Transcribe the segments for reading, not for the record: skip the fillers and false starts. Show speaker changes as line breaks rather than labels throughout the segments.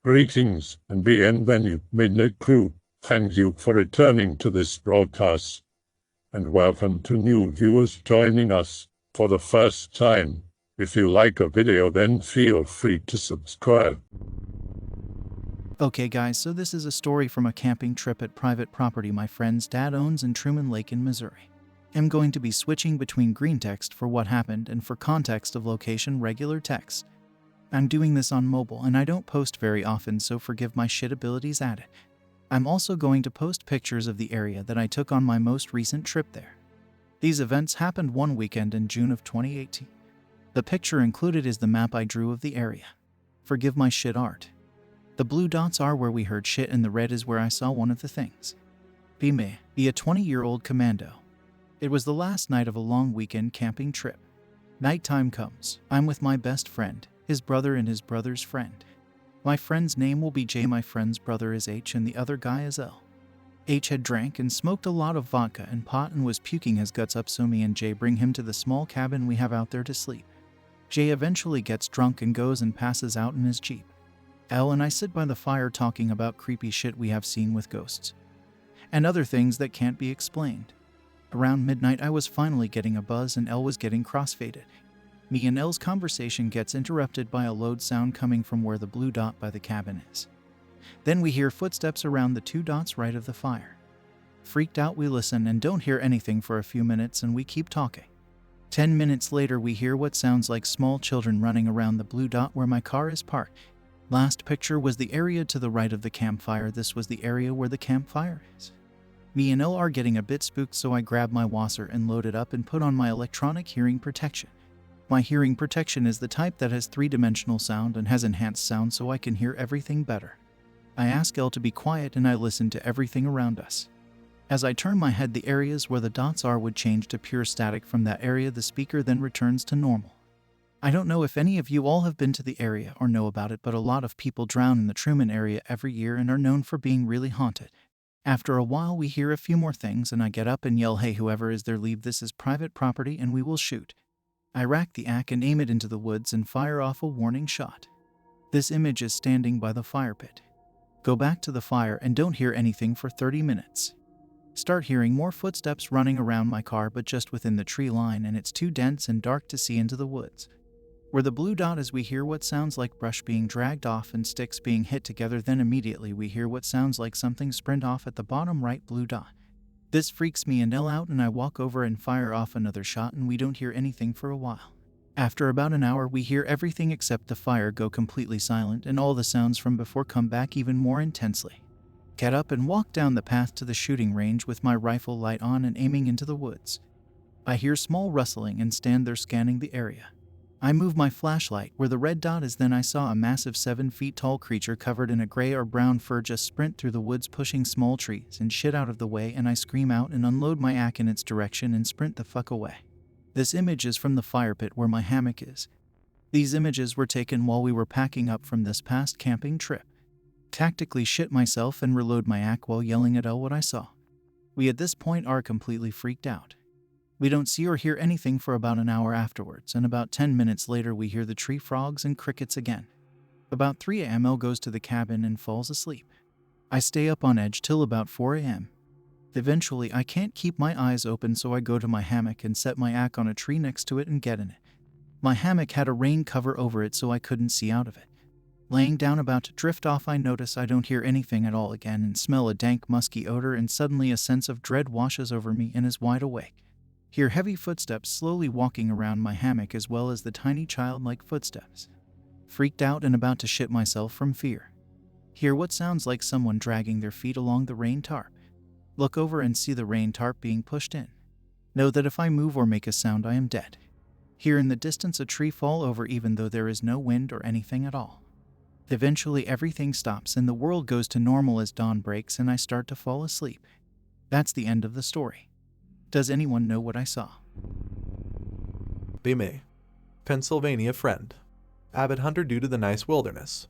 Greetings and bienvenue, Midnight Crew. Thank you for returning to this broadcast, and welcome to new viewers joining us for the first time. If you like a video, then feel free to subscribe.
Okay guys, so this is a story from a camping trip at private property my friend's dad owns in Truman Lake in Missouri. I'm going to be switching between Greentext for what happened and for context of location regular text. I'm doing this on mobile and I don't post very often, so forgive my shit abilities at it. I'm also going to post pictures of the area that I took on my most recent trip there. These events happened one weekend in June of 2018. The picture included is the map I drew of the area. Forgive my shit art. The blue dots are where we heard shit and the red is where I saw one of the things. Beaman, be a 20-year-old commando. It was the last night of a long weekend camping trip. Nighttime comes. I'm with my best friend, his brother and his brother's friend. My friend's name will be J, my friend's brother is H, and the other guy is L. H had drank and smoked a lot of vodka and pot and was puking his guts up, so me and J bring him to the small cabin we have out there to sleep. J eventually gets drunk and goes and passes out in his Jeep. L and I sit by the fire talking about creepy shit we have seen with ghosts and other things that can't be explained. Around midnight I was finally getting a buzz and L was getting crossfaded. Me and L's conversation gets interrupted by a loud sound coming from where the blue dot by the cabin is. Then we hear footsteps around the two dots right of the fire. Freaked out, we listen and don't hear anything for a few minutes, and we keep talking. 10 minutes later we hear what sounds like small children running around the blue dot where my car is parked. Last picture was the area to the right of the campfire. This was the area where the campfire is. Me and L are getting a bit spooked, so I grab my wasser and load it up and put on my electronic hearing protection. My hearing protection is the type that has 3-dimensional sound and has enhanced sound, so I can hear everything better. I ask L to be quiet and I listen to everything around us. As I turn my head, the areas where the dots are would change to pure static. From that area the speaker then returns to normal. I don't know if any of you all have been to the area or know about it, but a lot of people drown in the Truman area every year and are known for being really haunted. After a while we hear a few more things and I get up and yell, "Hey, whoever is there, leave, this is private property and we will shoot." I rack the AK and aim it into the woods and fire off a warning shot. This image is standing by the fire pit. Go back to the fire and don't hear anything for 30 minutes. Start hearing more footsteps running around my car, but just within the tree line, and it's too dense and dark to see into the woods. Where the blue dot is we hear what sounds like brush being dragged off and sticks being hit together, then immediately we hear what sounds like something sprint off at the bottom right blue dot. This freaks me and L out and I walk over and fire off another shot, and we don't hear anything for a while. After about an hour we hear everything except the fire go completely silent, and all the sounds from before come back even more intensely. Get up and walk down the path to the shooting range with my rifle light on and aiming into the woods. I hear small rustling and stand there scanning the area. I move my flashlight where the red dot is, then I saw a massive 7 feet tall creature covered in a gray or brown fur just sprint through the woods, pushing small trees and shit out of the way, and I scream out and unload my AK in its direction and sprint the fuck away. This image is from the fire pit where my hammock is. These images were taken while we were packing up from this past camping trip. Tactically shit myself and reload my AK while yelling at L what I saw. We at this point are completely freaked out. We don't see or hear anything for about an hour afterwards, and about 10 minutes later we hear the tree frogs and crickets again. About 3 a.m. L goes to the cabin and falls asleep. I stay up on edge till about 4 a.m. Eventually I can't keep my eyes open, so I go to my hammock and set my AK on a tree next to it and get in it. My hammock had a rain cover over it, so I couldn't see out of it. Laying down about to drift off, I notice I don't hear anything at all again and smell a dank musky odor, and suddenly a sense of dread washes over me and is wide awake. Hear heavy footsteps slowly walking around my hammock, as well as the tiny childlike footsteps. Freaked out and about to shit myself from fear. Hear what sounds like someone dragging their feet along the rain tarp. Look over and see the rain tarp being pushed in. Know that if I move or make a sound I am dead. Hear in the distance a tree fall over even though there is no wind or anything at all. Eventually everything stops and the world goes to normal as dawn breaks and I start to fall asleep. That's the end of the story. Does anyone know what I saw?
Beaman, Pennsylvania friend. Avid hunter due to the nice wilderness.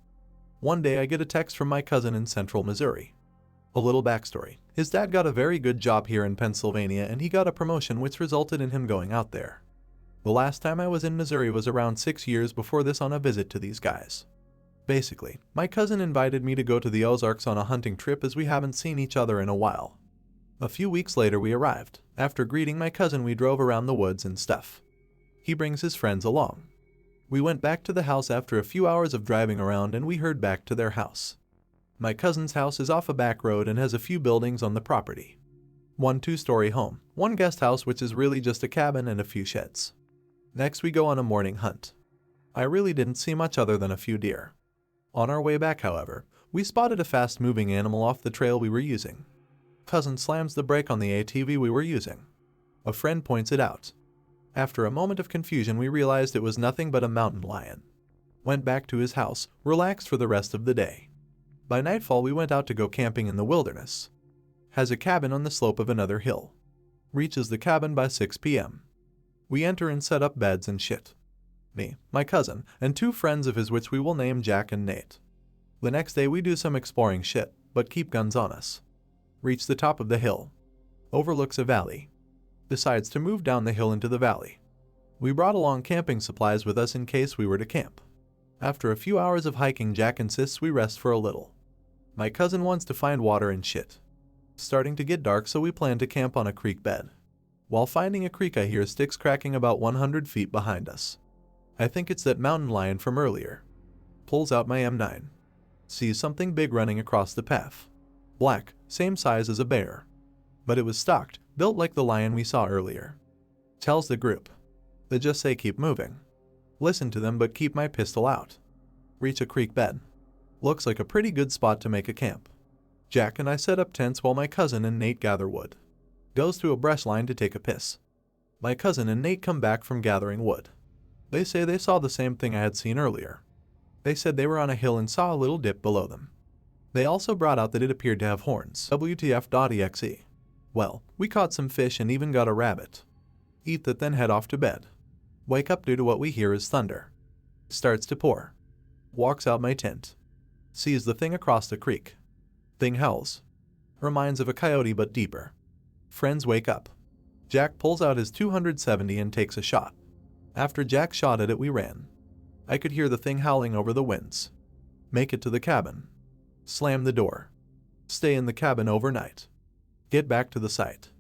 One day I get a text from my cousin in central Missouri. A little backstory. His dad got a very good job here in Pennsylvania and he got a promotion which resulted in him going out there. The last time I was in Missouri was around 6 years before this on a visit to these guys. Basically, my cousin invited me to go to the Ozarks on a hunting trip as we haven't seen each other in a while. A few weeks later we arrived. After greeting my cousin we drove around the woods and stuff. He brings his friends along. We went back to the house after a few hours of driving around and we heard back to their house. My cousin's house is off a back road and has a few buildings on the property. One 2-story home, one guest house which is really just a cabin and a few sheds. Next we go on a morning hunt. I really didn't see much other than a few deer. On our way back, however, we spotted a fast-moving animal off the trail we were using. Cousin slams the brake on the ATV we were using. A friend points it out. After a moment of confusion we realized it was nothing but a mountain lion. Went back to his house, relaxed for the rest of the day. By nightfall we went out to go camping in the wilderness. Has a cabin on the slope of another hill. Reaches the cabin by 6 p.m. We enter and set up beds and shit. Me, my cousin, and 2 friends of his which we will name Jack and Nate. The next day we do some exploring shit, but keep guns on us. Reach the top of the hill. Overlooks a valley. Decides to move down the hill into the valley. We brought along camping supplies with us in case we were to camp. After a few hours of hiking Jack insists we rest for a little. My cousin wants to find water and shit. Starting to get dark so we plan to camp on a creek bed. While finding a creek I hear sticks cracking about 100 feet behind us. I think it's that mountain lion from earlier. Pulls out my M9. Sees something big running across the path. Black, same size as a bear. But it was stalked, built like the lion we saw earlier. Tells the group. They just say keep moving. Listen to them but keep my pistol out. Reach a creek bed. Looks like a pretty good spot to make a camp. Jack and I set up tents while my cousin and Nate gather wood. Goes through a brush line to take a piss. My cousin and Nate come back from gathering wood. They say they saw the same thing I had seen earlier. They said they were on a hill and saw a little dip below them. They also brought out that it appeared to have horns. WTF.exe. Well, we caught some fish and even got a rabbit. Eat that then head off to bed. Wake up due to what we hear is thunder. Starts to pour. Walks out my tent. Sees the thing across the creek. Thing howls. Reminds of a coyote but deeper. Friends wake up. Jack pulls out his 270 and takes a shot. After Jack shot at it we ran. I could hear the thing howling over the winds. Make it to the cabin. Slam the door. Stay in the cabin overnight. Get back to the site.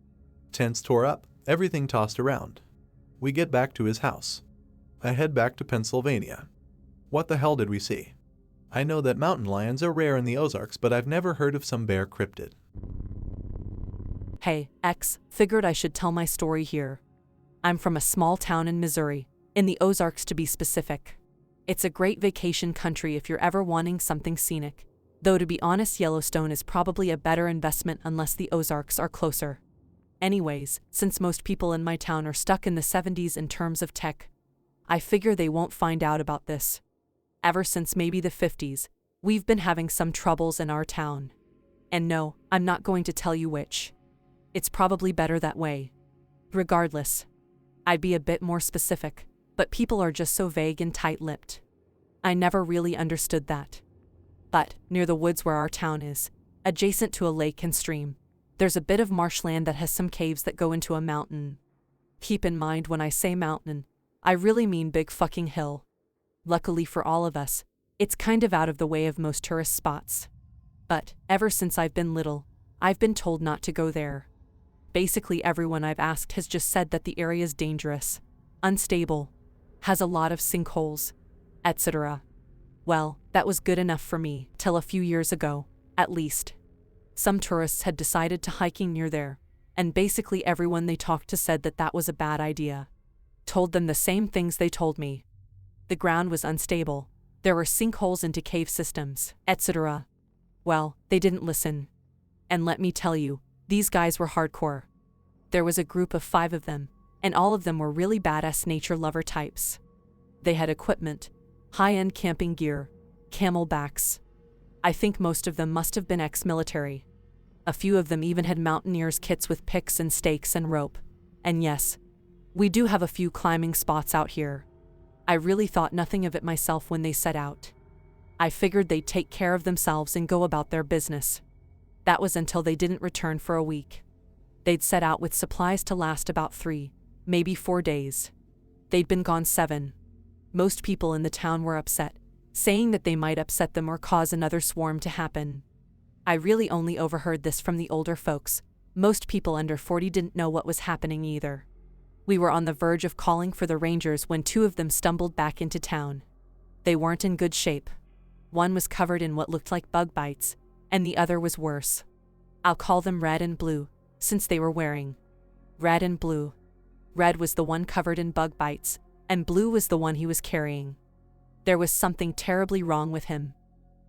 Tents tore up, everything tossed around. We get back to his house. I head back to Pennsylvania. What the hell did we see? I know that mountain lions are rare in the Ozarks, but I've never heard of some bear cryptid.
Hey, X, figured I should tell my story here. I'm from a small town in Missouri, in the Ozarks to be specific. It's a great vacation country if you're ever wanting something scenic. Though to be honest, Yellowstone is probably a better investment unless the Ozarks are closer. Anyways, since most people in my town are stuck in the 70s in terms of tech, I figure they won't find out about this. Ever since maybe the 50s, we've been having some troubles in our town. And no, I'm not going to tell you which. It's probably better that way. Regardless, I'd be a bit more specific, but people are just so vague and tight-lipped. I never really understood that. But, near the woods where our town is, adjacent to a lake and stream, there's a bit of marshland that has some caves that go into a mountain. Keep in mind when I say mountain, I really mean big fucking hill. Luckily for all of us, it's kind of out of the way of most tourist spots. But, ever since I've been little, I've been told not to go there. Basically everyone I've asked has just said that the area's dangerous, unstable, has a lot of sinkholes, etc. Well, that was good enough for me, till a few years ago, at least. Some tourists had decided to hiking near there, and basically everyone they talked to said that that was a bad idea. Told them the same things they told me. The ground was unstable, there were sinkholes into cave systems, etc. Well, they didn't listen. And let me tell you, these guys were hardcore. There was a group of 5 of them, and all of them were really badass nature lover types. They had equipment, high-end camping gear, camelbacks. I think most of them must have been ex-military. A few of them even had mountaineers' kits with picks and stakes and rope. And yes, we do have a few climbing spots out here. I really thought nothing of it myself when they set out. I figured they'd take care of themselves and go about their business. That was until they didn't return for a week. They'd set out with supplies to last about 3, maybe 4 days. They'd been gone 7. Most people in the town were upset, saying that they might upset them or cause another swarm to happen. I really only overheard this from the older folks. Most people under 40 didn't know what was happening either. We were on the verge of calling for the Rangers when two of them stumbled back into town. They weren't in good shape. One was covered in what looked like bug bites, and the other was worse. I'll call them Red and Blue, since they were wearing red and blue. Red was the one covered in bug bites, and Blue was the one he was carrying. There was something terribly wrong with him.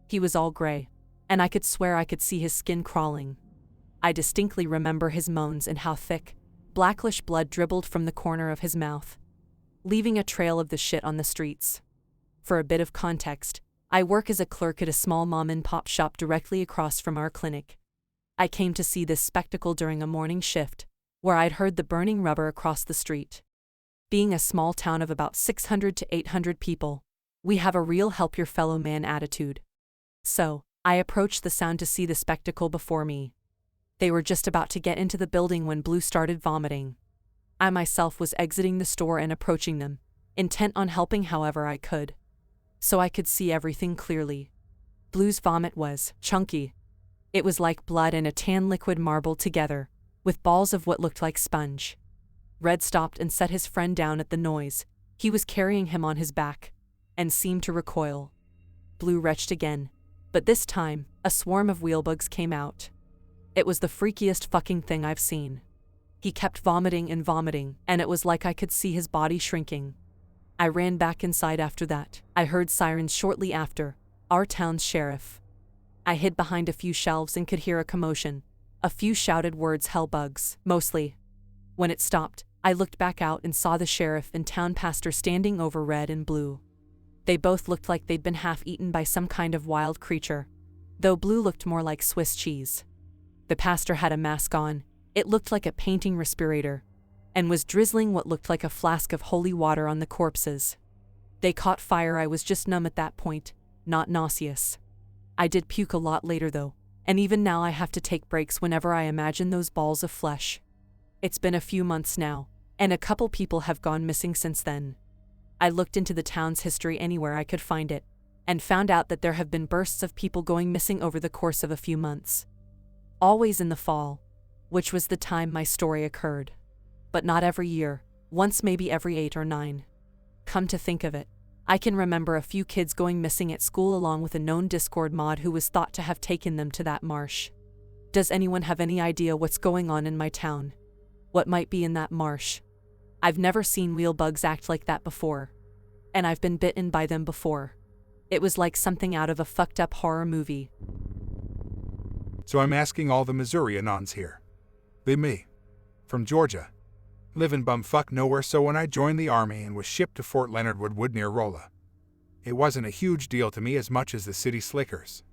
He was all gray, and I could swear I could see his skin crawling. I distinctly remember his moans and how thick, blackish blood dribbled from the corner of his mouth, leaving a trail of the shit on the streets. For a bit of context, I work as a clerk at a small mom-and-pop shop directly across from our clinic. I came to see this spectacle during a morning shift, where I'd heard the burning rubber across the street. Being a small town of about 600 to 800 people, we have a real help your fellow man attitude. So, I approached the sound to see the spectacle before me. They were just about to get into the building when Blue started vomiting. I myself was exiting the store and approaching them, intent on helping however I could. So I could see everything clearly. Blue's vomit was chunky. It was like blood and a tan liquid marbled together, with balls of what looked like sponge. Red stopped and set his friend down at the noise. He was carrying him on his back, and seemed to recoil. Blue retched again, but this time, a swarm of wheelbugs came out. It was the freakiest fucking thing I've seen. He kept vomiting, and it was like I could see his body shrinking. I ran back inside after that. I heard sirens shortly after, our town's sheriff. I hid behind a few shelves and could hear a commotion. A few shouted words, "HellBugs," mostly. When it stopped, I looked back out and saw the sheriff and town pastor standing over Red and Blue. They both looked like they'd been half-eaten by some kind of wild creature, though Blue looked more like Swiss cheese. The pastor had a mask on. It looked like a painting respirator, and was drizzling what looked like a flask of holy water on the corpses. They caught fire. I was just numb at that point, not nauseous. I did puke a lot later though, and even now I have to take breaks whenever I imagine those balls of flesh. It's been a few months now, and a couple people have gone missing since then. I looked into the town's history anywhere I could find it, and found out that there have been bursts of people going missing over the course of a few months. Always in the fall, which was the time my story occurred. But not every year, once maybe every 8 or 9. Come to think of it, I can remember a few kids going missing at school along with a known Discord mod who was thought to have taken them to that marsh. Does anyone have any idea what's going on in my town? What might be in that marsh? I've never seen wheelbugs act like that before. And I've been bitten by them before. It was like something out of a fucked up horror movie.
So I'm asking all the Missouri Anons here. They me. From Georgia. Live in bumfuck nowhere, so when I joined the army and was shipped to Fort Leonard Woodwood near Rolla, it wasn't a huge deal to me as much as the city slickers.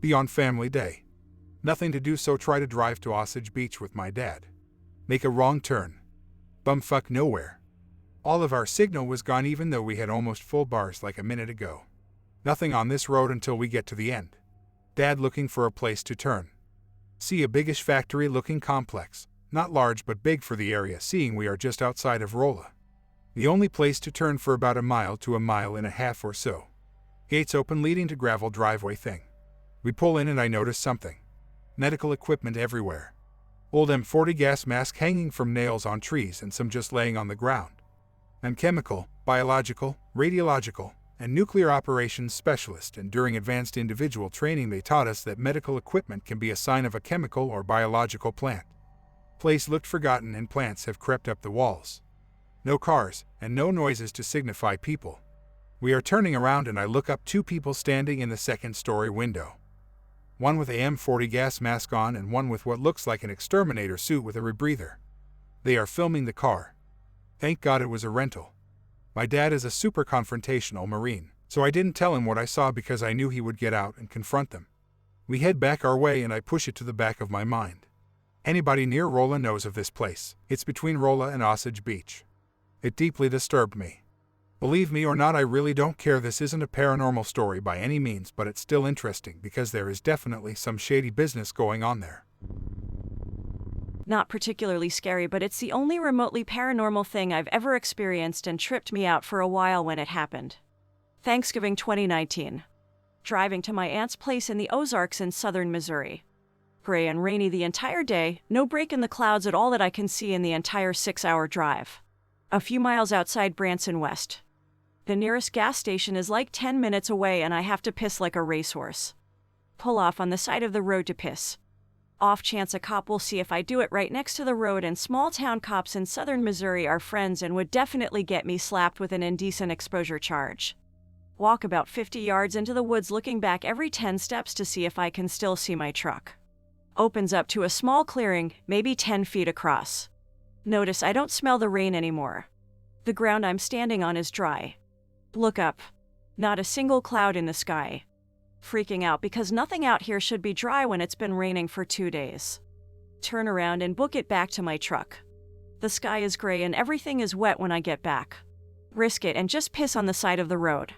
Be on family day. Nothing to do, so try to drive to Osage Beach with my dad. Make a wrong turn. Bumfuck nowhere. All of our signal was gone even though we had almost full bars like a minute ago. Nothing on this road until we get to the end. Dad looking for a place to turn. See a biggish factory-looking complex, not large but big for the area, seeing we are just outside of Rolla. The only place to turn for about a mile to a mile and a half or so. Gates open leading to gravel driveway thing. We pull in and I notice something. Medical equipment everywhere. Old M40 gas mask hanging from nails on trees and some just laying on the ground. I'm chemical, biological, radiological, and nuclear operations specialist, and during advanced individual training they taught us that medical equipment can be a sign of a chemical or biological plant. Place looked forgotten and plants have crept up the walls. No cars, and no noises to signify people. We are turning around and I look up 2 people standing in the second-story window. One with a M40 gas mask on and one with what looks like an exterminator suit with a rebreather. They are filming the car. Thank God it was a rental. My dad is a super confrontational Marine, so I didn't tell him what I saw because I knew he would get out and confront them. We head back our way and I push it to the back of my mind. Anybody near Rolla knows of this place. It's between Rolla and Osage Beach. It deeply disturbed me. Believe me or not, I really don't care. This isn't a paranormal story by any means, but it's still interesting because there is definitely some shady business going on there.
Not particularly scary, but it's the only remotely paranormal thing I've ever experienced and tripped me out for a while when it happened. Thanksgiving 2019. Driving to my aunt's place in the Ozarks in southern Missouri. Gray and rainy the entire day, no break in the clouds at all that I can see in the entire 6-hour drive. A few miles outside Branson West. The nearest gas station is like 10 minutes away and I have to piss like a racehorse. Pull off on the side of the road to piss. Off chance a cop will see if I do it right next to the road, and small town cops in southern Missouri are friends and would definitely get me slapped with an indecent exposure charge. Walk about 50 yards into the woods looking back every 10 steps to see if I can still see my truck. Opens up to a small clearing, maybe 10 feet across. Notice I don't smell the rain anymore. The ground I'm standing on is dry. Look up. Not a single cloud in the sky. Freaking out because nothing out here should be dry when it's been raining for 2 days. Turn around and book it back to my truck. The sky is gray and everything is wet when I get back. Risk it and just piss on the side of the road.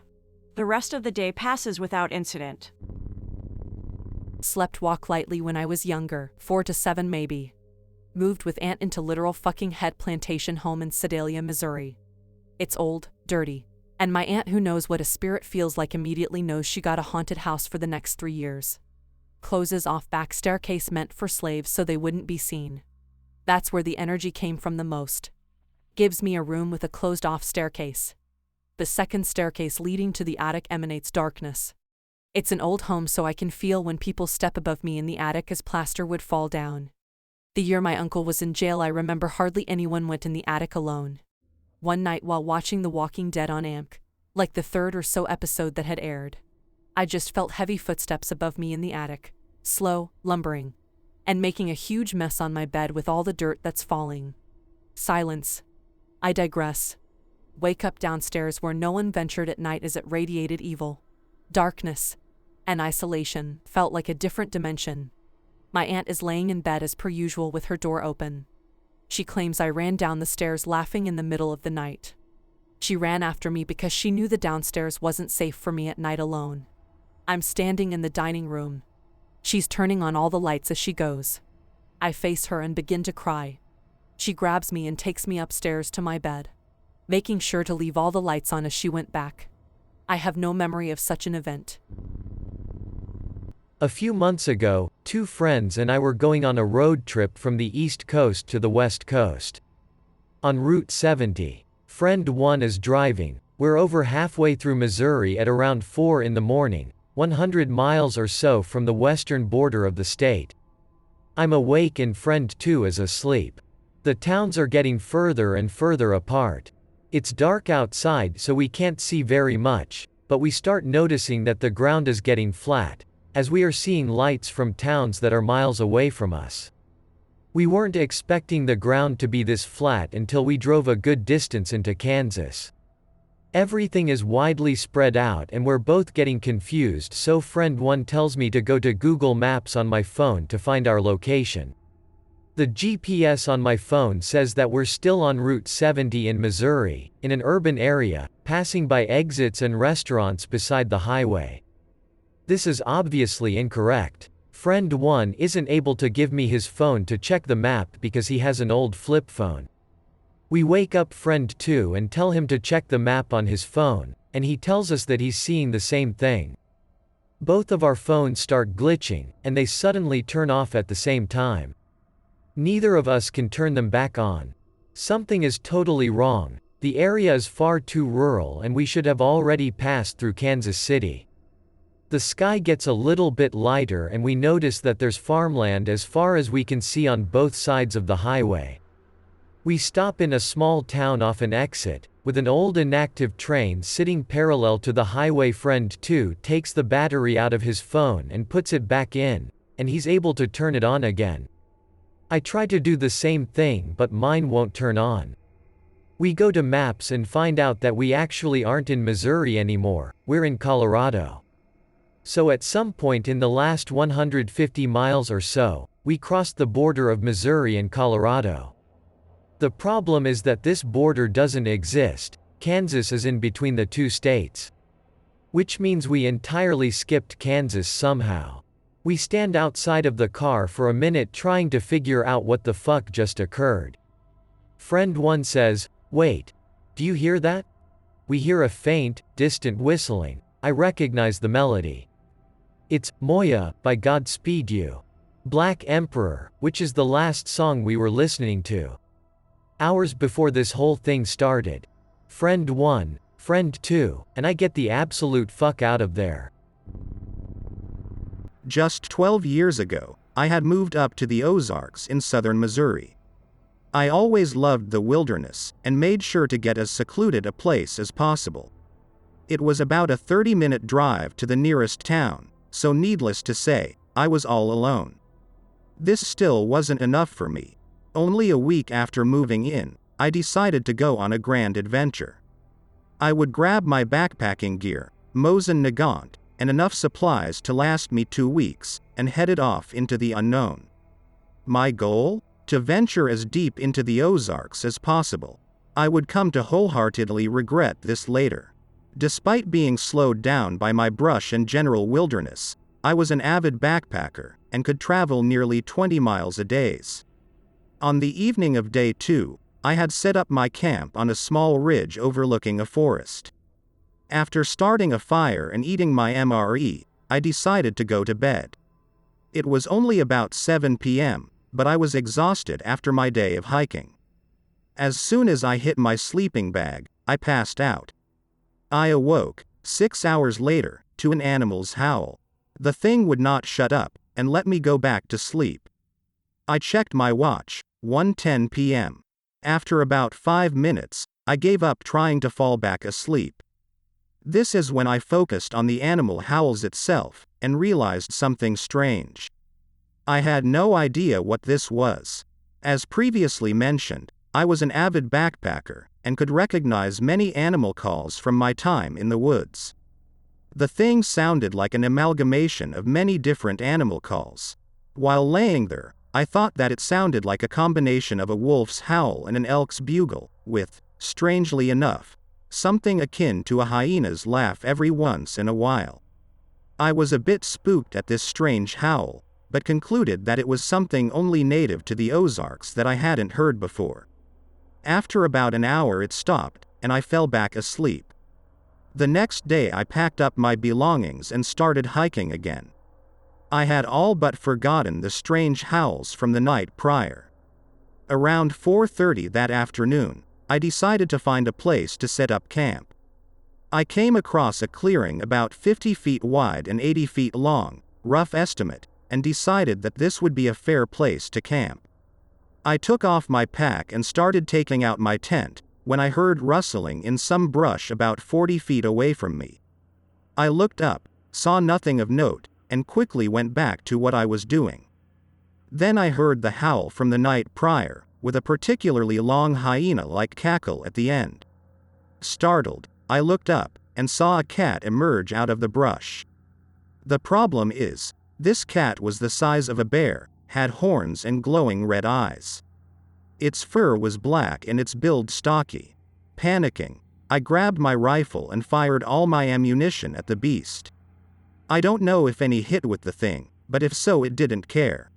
The rest of the day passes without incident.
Slept walk lightly when I was younger, 4 to 7 maybe. Moved with aunt into literal fucking head plantation home in Sedalia, Missouri. It's old, dirty, and my aunt, who knows what a spirit feels like, immediately knows she got a haunted house for the next 3 years. Closes off back staircase meant for slaves so they wouldn't be seen. That's where the energy came from the most. Gives me a room with a closed off staircase. The second staircase leading to the attic emanates darkness. It's an old home so I can feel when people step above me in the attic as plaster would fall down. The year my uncle was in jail, I remember hardly anyone went in the attic alone. One night while watching The Walking Dead on AMC, like the 3rd or so episode that had aired, I just felt heavy footsteps above me in the attic, slow, lumbering, and making a huge mess on my bed with all the dirt that's falling. Silence. I digress. Wake up downstairs where no one ventured at night as it radiated evil. Darkness and isolation felt like a different dimension. My aunt is laying in bed as per usual with her door open. She claims I ran down the stairs laughing in the middle of the night. She ran after me because she knew the downstairs wasn't safe for me at night alone. I'm standing in the dining room. She's turning on all the lights as she goes. I face her and begin to cry. She grabs me and takes me upstairs to my bed, making sure to leave all the lights on as she went back. I have no memory of such an event.
A few months ago, 2 friends and I were going on a road trip from the East Coast to the West Coast. On Route 70, friend 1 is driving. We're over halfway through Missouri at around 4 in the morning, 100 miles or so from the western border of the state. I'm awake and friend 2 is asleep. The towns are getting further and further apart. It's dark outside so we can't see very much, but we start noticing that the ground is getting flat, as we are seeing lights from towns that are miles away from us. We weren't expecting the ground to be this flat until we drove a good distance into Kansas. Everything is widely spread out and we're both getting confused, so friend 1 tells me to go to Google Maps on my phone to find our location. The GPS on my phone says that we're still on Route 70 in Missouri, in an urban area, passing by exits and restaurants beside the highway. This is obviously incorrect. Friend 1 isn't able to give me his phone to check the map because he has an old flip phone. We wake up friend 2 and tell him to check the map on his phone, and he tells us that he's seeing the same thing. Both of our phones start glitching, and they suddenly turn off at the same time. Neither of us can turn them back on. Something is totally wrong. The area is far too rural and we should have already passed through Kansas City. The sky gets a little bit lighter and we notice that there's farmland as far as we can see on both sides of the highway. We stop in a small town off an exit, with an old inactive train sitting parallel to the highway. Friend 2 takes the battery out of his phone and puts it back in, and he's able to turn it on again. I try to do the same thing but mine won't turn on. We go to maps and find out that we actually aren't in Missouri anymore, we're in Colorado. So at some point in the last 150 miles or so, we crossed the border of Missouri and Colorado. The problem is that this border doesn't exist. Kansas is in between the 2 states. Which means we entirely skipped Kansas somehow. We stand outside of the car for a minute trying to figure out what the fuck just occurred. Friend 1 says, "Wait. Do you hear that?" We hear a faint, distant whistling. I recognize the melody. It's Moya by Godspeed You. Black Emperor, which is the last song we were listening to. Hours before this whole thing started. Friend 1, Friend 2, and I get the absolute fuck out of there.
Just 12 years ago, I had moved up to the Ozarks in southern Missouri. I always loved the wilderness and made sure to get as secluded a place as possible. It was about a 30-minute drive to the nearest town, so needless to say, I was all alone. This still wasn't enough for me. Only a week after moving in, I decided to go on a grand adventure. I would grab my backpacking gear, Mosin Nagant, and enough supplies to last me 2 weeks, and headed off into the unknown. My goal? To venture as deep into the Ozarks as possible. I would come to wholeheartedly regret this later. Despite being slowed down by my brush and general wilderness, I was an avid backpacker, and could travel nearly 20 miles a day. On the evening of day 2, I had set up my camp on a small ridge overlooking a forest. After starting a fire and eating my MRE, I decided to go to bed. It was only about 7 p.m., but I was exhausted after my day of hiking. As soon as I hit my sleeping bag, I passed out. I awoke, 6 hours later, to an animal's howl. The thing would not shut up, and let me go back to sleep. I checked my watch, 1:10 p.m. After about 5 minutes, I gave up trying to fall back asleep. This is when I focused on the animal howls itself, and realized something strange. I had no idea what this was. As previously mentioned, I was an avid backpacker, and could recognize many animal calls from my time in the woods. The thing sounded like an amalgamation of many different animal calls. While laying there, I thought that it sounded like a combination of a wolf's howl and an elk's bugle, with, strangely enough, something akin to a hyena's laugh every once in a while. I was a bit spooked at this strange howl, but concluded that it was something only native to the Ozarks that I hadn't heard before. After about an hour it stopped, and I fell back asleep. The next day I packed up my belongings and started hiking again. I had all but forgotten the strange howls from the night prior. Around 4:30 that afternoon, I decided to find a place to set up camp. I came across a clearing about 50 feet wide and 80 feet long, rough estimate, and decided that this would be a fair place to camp. I took off my pack and started taking out my tent, when I heard rustling in some brush about 40 feet away from me. I looked up, saw nothing of note, and quickly went back to what I was doing. Then I heard the howl from the night prior, with a particularly long hyena-like cackle at the end. Startled, I looked up, and saw a cat emerge out of the brush. The problem is, this cat was the size of a bear, had horns and glowing red eyes. Its fur was black and its build stocky. Panicking, I grabbed my rifle and fired all my ammunition at the beast. I don't know if any hit with the thing, but if so it didn't care.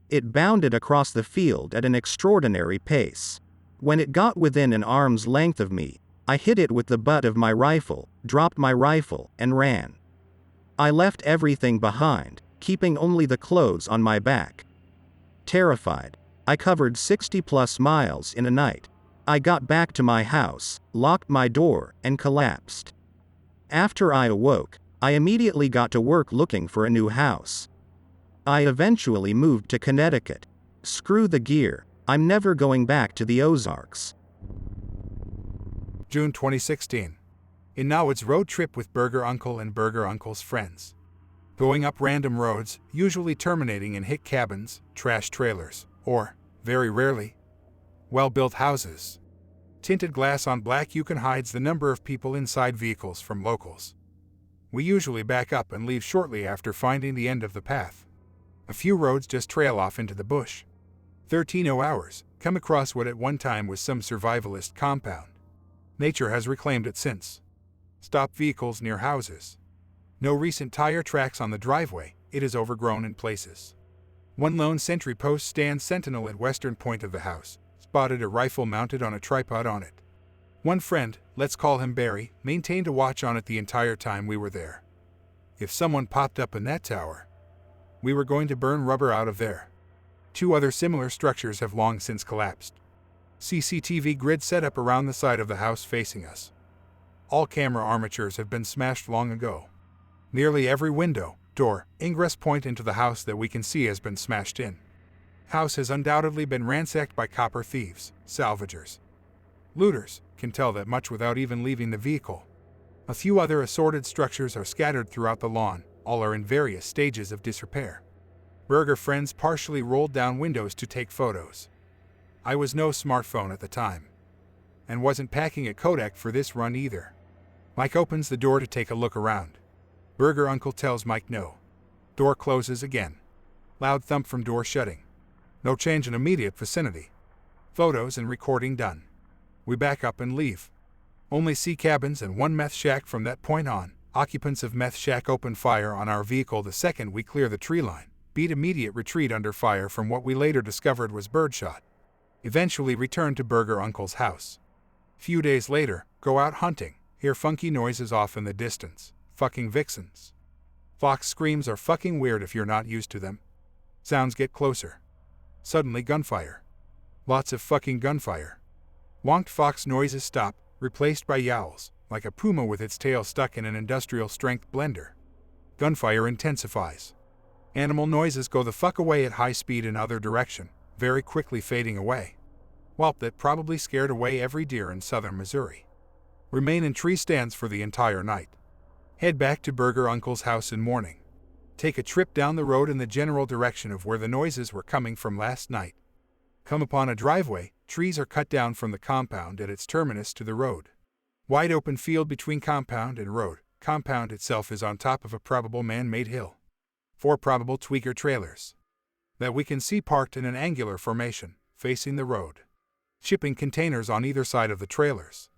It bounded across the field at an extraordinary pace. When it got within an arm's length of me, I hit it with the butt of my rifle, dropped my rifle, and ran. I left everything behind, keeping only the clothes on my back. Terrified, I covered 60+ miles in a night. I got back to my house, locked my door, and collapsed. After I awoke, I immediately got to work looking for a new house. I eventually moved to Connecticut. Screw the gear, I'm never going back to the Ozarks.
June 2016. In Nawid's road trip with Burger Uncle and Burger Uncle's friends. Going up random roads, usually terminating in hick cabins, trash trailers, or, very rarely, well-built houses. Tinted glass on black Yukon hides the number of people inside vehicles from locals. We usually back up and leave shortly after finding the end of the path. A few roads just trail off into the bush. 13 hours, come across what at one time was some survivalist compound. Nature has reclaimed it since. Stop vehicles near houses. No recent tire tracks on the driveway, it is overgrown in places. One lone sentry post stands sentinel at western point of the house, spotted a rifle mounted on a tripod on it. One friend, let's call him Barry, maintained a watch on it the entire time we were there. If someone popped up in that tower, we were going to burn rubber out of there. 2 other similar structures have long since collapsed. CCTV grid set up around the side of the house facing us. All camera armatures have been smashed long ago. Nearly every window, door, ingress point into the house that we can see has been smashed in. House has undoubtedly been ransacked by copper thieves, salvagers. Looters can tell that much without even leaving the vehicle. A few other assorted structures are scattered throughout the lawn, all are in various stages of disrepair. Burger friends partially rolled down windows to take photos. I was no smartphone at the time, and wasn't packing a Kodak for this run either. Mike opens the door to take a look around. Burger uncle tells Mike no. Door closes again. Loud thump from door shutting. No change in immediate vicinity. Photos and recording done. We back up and leave. Only see cabins and 1 meth shack from that point on. Occupants of meth shack open fire on our vehicle the second we clear the tree line. Beat immediate retreat under fire from what we later discovered was birdshot. Eventually return to Burger uncle's house. Few days later, go out hunting. Hear funky noises off in the distance. Fucking vixens. Fox screams are fucking weird if you're not used to them. Sounds get closer. Suddenly gunfire. Lots of fucking gunfire. Wonked fox noises stop, replaced by yowls, like a puma with its tail stuck in an industrial-strength blender. Gunfire intensifies. Animal noises go the fuck away at high speed in other direction, very quickly fading away. Whelp that probably scared away every deer in southern Missouri. Remain in tree stands for the entire night. Head back to Burger uncle's house in morning. Take a trip down the road in the general direction of where the noises were coming from last night. Come upon a driveway, trees are cut down from the compound at its terminus to the road. Wide open field between compound and road. Compound itself is on top of a probable man-made hill. 4 probable tweaker trailers that we can see parked in an angular formation, facing the road. Shipping containers on either side of the trailers.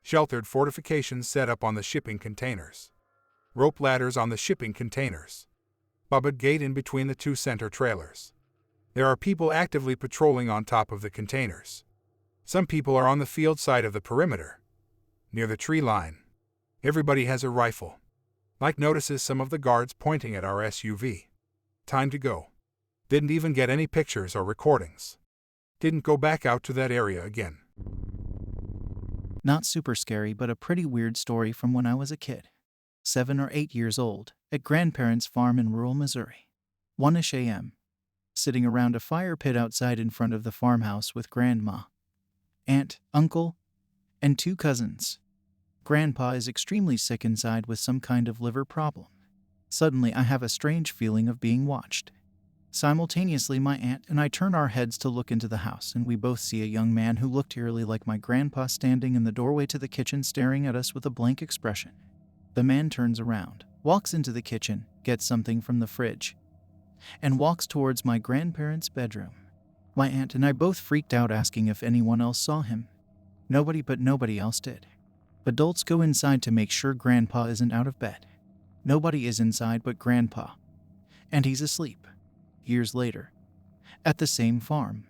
Sheltered fortifications set up on the shipping containers. Rope ladders on the shipping containers. Bubbed gate in between the 2 center trailers. There are people actively patrolling on top of the containers. Some people are on the field side of the perimeter, near the tree line. Everybody has a rifle. Mike notices some of the guards pointing at our SUV. Time to go. Didn't even get any pictures or recordings. Didn't go back out to that area again.
Not super scary, but a pretty weird story from when I was a kid. 7 or 8 years old, at grandparents' farm in rural Missouri. 1-ish a.m. Sitting around a fire pit outside in front of the farmhouse with grandma, aunt, uncle, and 2 cousins. Grandpa is extremely sick inside with some kind of liver problem. Suddenly I have a strange feeling of being watched. Simultaneously, my aunt and I turn our heads to look into the house, and we both see a young man who looked eerily like my grandpa standing in the doorway to the kitchen staring at us with a blank expression. The man turns around, walks into the kitchen, gets something from the fridge, and walks towards my grandparents' bedroom. My aunt and I both freaked out, asking if anyone else saw him. Nobody else did. Adults go inside to make sure Grandpa isn't out of bed. Nobody is inside but Grandpa, and he's asleep. Years later, at the same farm,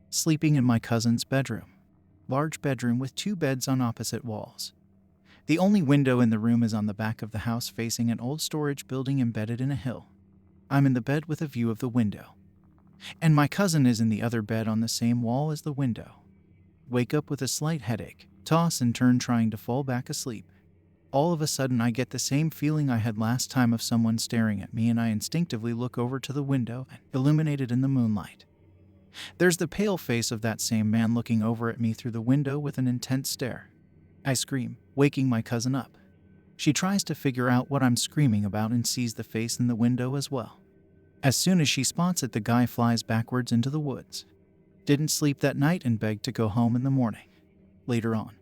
sleeping in my cousin's bedroom. Large bedroom with 2 beds on opposite walls. The only window in the room is on the back of the house facing an old storage building embedded in a hill. I'm in the bed with a view of the window, and my cousin is in the other bed on the same wall as the window. Wake up with a slight headache, toss and turn trying to fall back asleep. All of a sudden I get the same feeling I had last time of someone staring at me, and I instinctively look over to the window, illuminated in the moonlight. There's the pale face of that same man looking over at me through the window with an intense stare. I scream, waking my cousin up. She tries to figure out what I'm screaming about and sees the face in the window as well. As soon as she spots it, the guy flies backwards into the woods. Didn't sleep that night and begged to go home in the morning. Later on,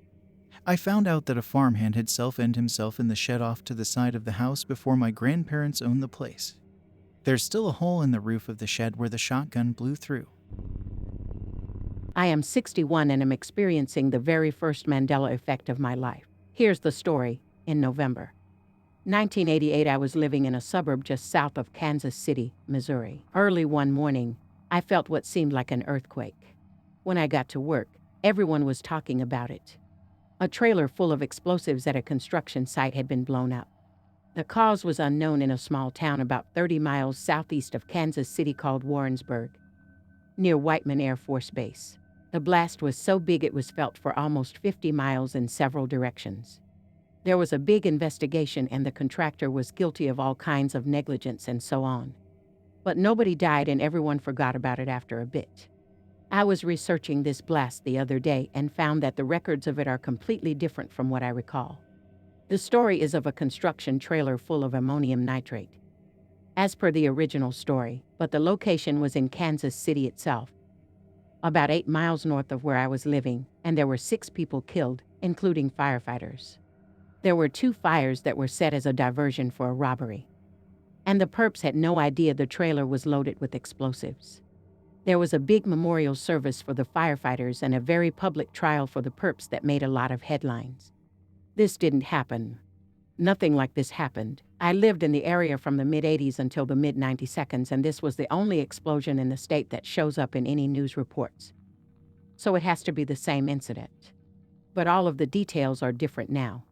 I found out that a farmhand had self-ended himself in the shed off to the side of the house before my grandparents owned the place. There's still a hole in the roof of the shed where the shotgun blew through.
I am 61 and am experiencing the very first Mandela Effect of my life. Here's the story. In November 1988, I was living in a suburb just south of Kansas City, Missouri. Early one morning, I felt what seemed like an earthquake. When I got to work, everyone was talking about it. A trailer full of explosives at a construction site had been blown up. The cause was unknown in a small town about 30 miles southeast of Kansas City called Warrensburg, near Whiteman Air Force Base. The blast was so big it was felt for almost 50 miles in several directions. There was a big investigation and the contractor was guilty of all kinds of negligence and so on. But nobody died and everyone forgot about it after a bit. I was researching this blast the other day and found that the records of it are completely different from what I recall. The story is of a construction trailer full of ammonium nitrate, as per the original story, but the location was in Kansas City itself, about 8 miles north of where I was living, and there were 6 people killed, including firefighters. There were 2 fires that were set as a diversion for a robbery, and the perps had no idea the trailer was loaded with explosives. There was a big memorial service for the firefighters and a very public trial for the perps that made a lot of headlines. This didn't happen. Nothing like this happened. I lived in the area from the mid-'80s until the mid-'92, and this was the only explosion in the state that shows up in any news reports. So it has to be the same incident. But all of the details are different now.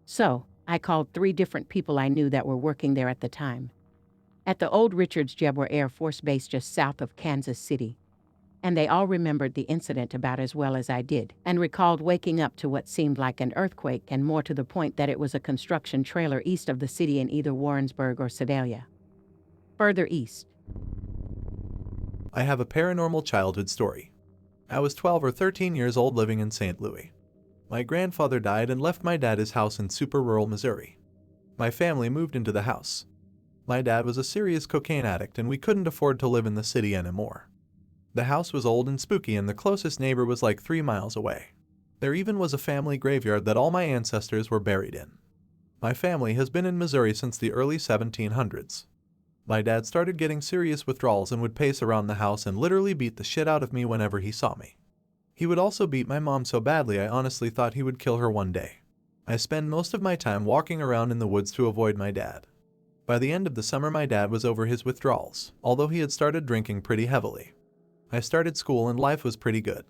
So, I called 3 different people I knew that were working there at the time, at the old Richards Jebwar Air Force Base just south of Kansas City, and they all remembered the incident about as well as I did, and recalled waking up to what seemed like an earthquake and more to the point that it was a construction trailer east of the city in either Warrensburg or Sedalia. Further east.
I have a paranormal childhood story. I was 12 or 13 years old living in St. Louis. My grandfather died and left my dad his house in super rural Missouri. My family moved into the house. My dad was a serious cocaine addict and we couldn't afford to live in the city anymore. The house was old and spooky and the closest neighbor was like 3 miles away. There even was a family graveyard that all my ancestors were buried in. My family has been in Missouri since the early 1700s. My dad started getting serious withdrawals and would pace around the house and literally beat the shit out of me whenever he saw me. He would also beat my mom so badly I honestly thought he would kill her one day. I spend most of my time walking around in the woods to avoid my dad. By the end of the summer my dad was over his withdrawals, although he had started drinking pretty heavily. I started school and life was pretty good.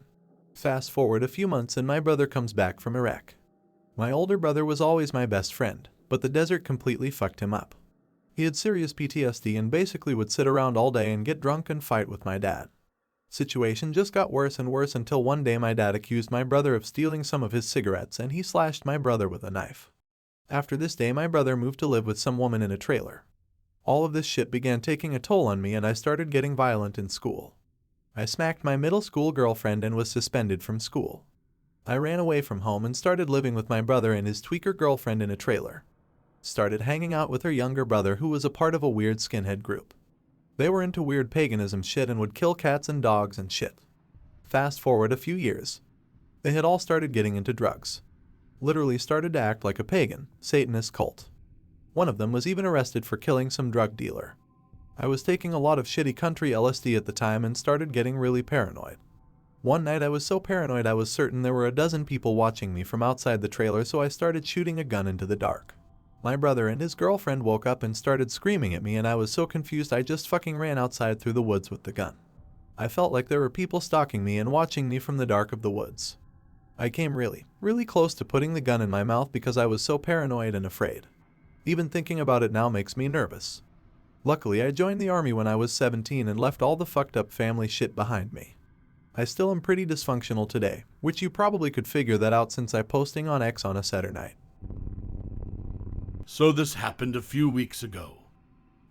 Fast forward a few months and my brother comes back from Iraq. My older brother was always my best friend, but the desert completely fucked him up. He had serious PTSD and basically would sit around all day and get drunk and fight with my dad. Situation just got worse and worse until one day my dad accused my brother of stealing some of his cigarettes and he slashed my brother with a knife. After this day my brother moved to live with some woman in a trailer. All of this shit began taking a toll on me and I started getting violent in school. I smacked my middle school girlfriend and was suspended from school. I ran away from home and started living with my brother and his tweaker girlfriend in a trailer. Started hanging out with her younger brother who was a part of a weird skinhead group. They were into weird paganism shit and would kill cats and dogs and shit. Fast forward a few years. They had all started getting into drugs. Literally started to act like a pagan, Satanist cult. One of them was even arrested for killing some drug dealer. I was taking a lot of shitty country LSD at the time and started getting really paranoid. One night I was so paranoid I was certain there were a dozen people watching me from outside the trailer, so I started shooting a gun into the dark. My brother and his girlfriend woke up and started screaming at me and I was so confused I just fucking ran outside through the woods with the gun. I felt like there were people stalking me and watching me from the dark of the woods. I came really close to putting the gun in my mouth because I was so paranoid and afraid. Even thinking about it now makes me nervous. Luckily, I joined the army when I was 17 and left all the fucked up family shit behind me. I still am pretty dysfunctional today, which you probably could figure that out since I'm posting on X on a Saturday night.
So this happened a few weeks ago.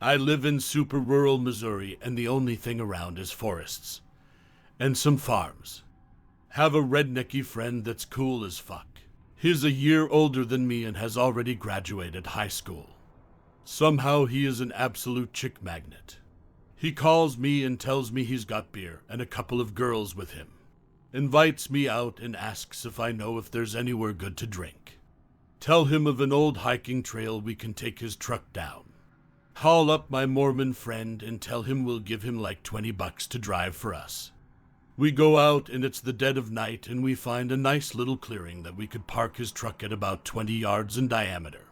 I live in super rural Missouri and the only thing around is forests. And some farms. Have a rednecky friend that's cool as fuck. He's a year older than me and has already graduated high school. Somehow he is an absolute chick magnet. He calls me and tells me he's got beer and a couple of girls with him. Invites me out and asks if I know if there's anywhere good to drink. Tell him of an old hiking trail we can take his truck down. Call up my Mormon friend and tell him we'll give him like $20 to drive for us. We go out and it's the dead of night and we find a nice little clearing that we could park his truck at about 20 yards in diameter.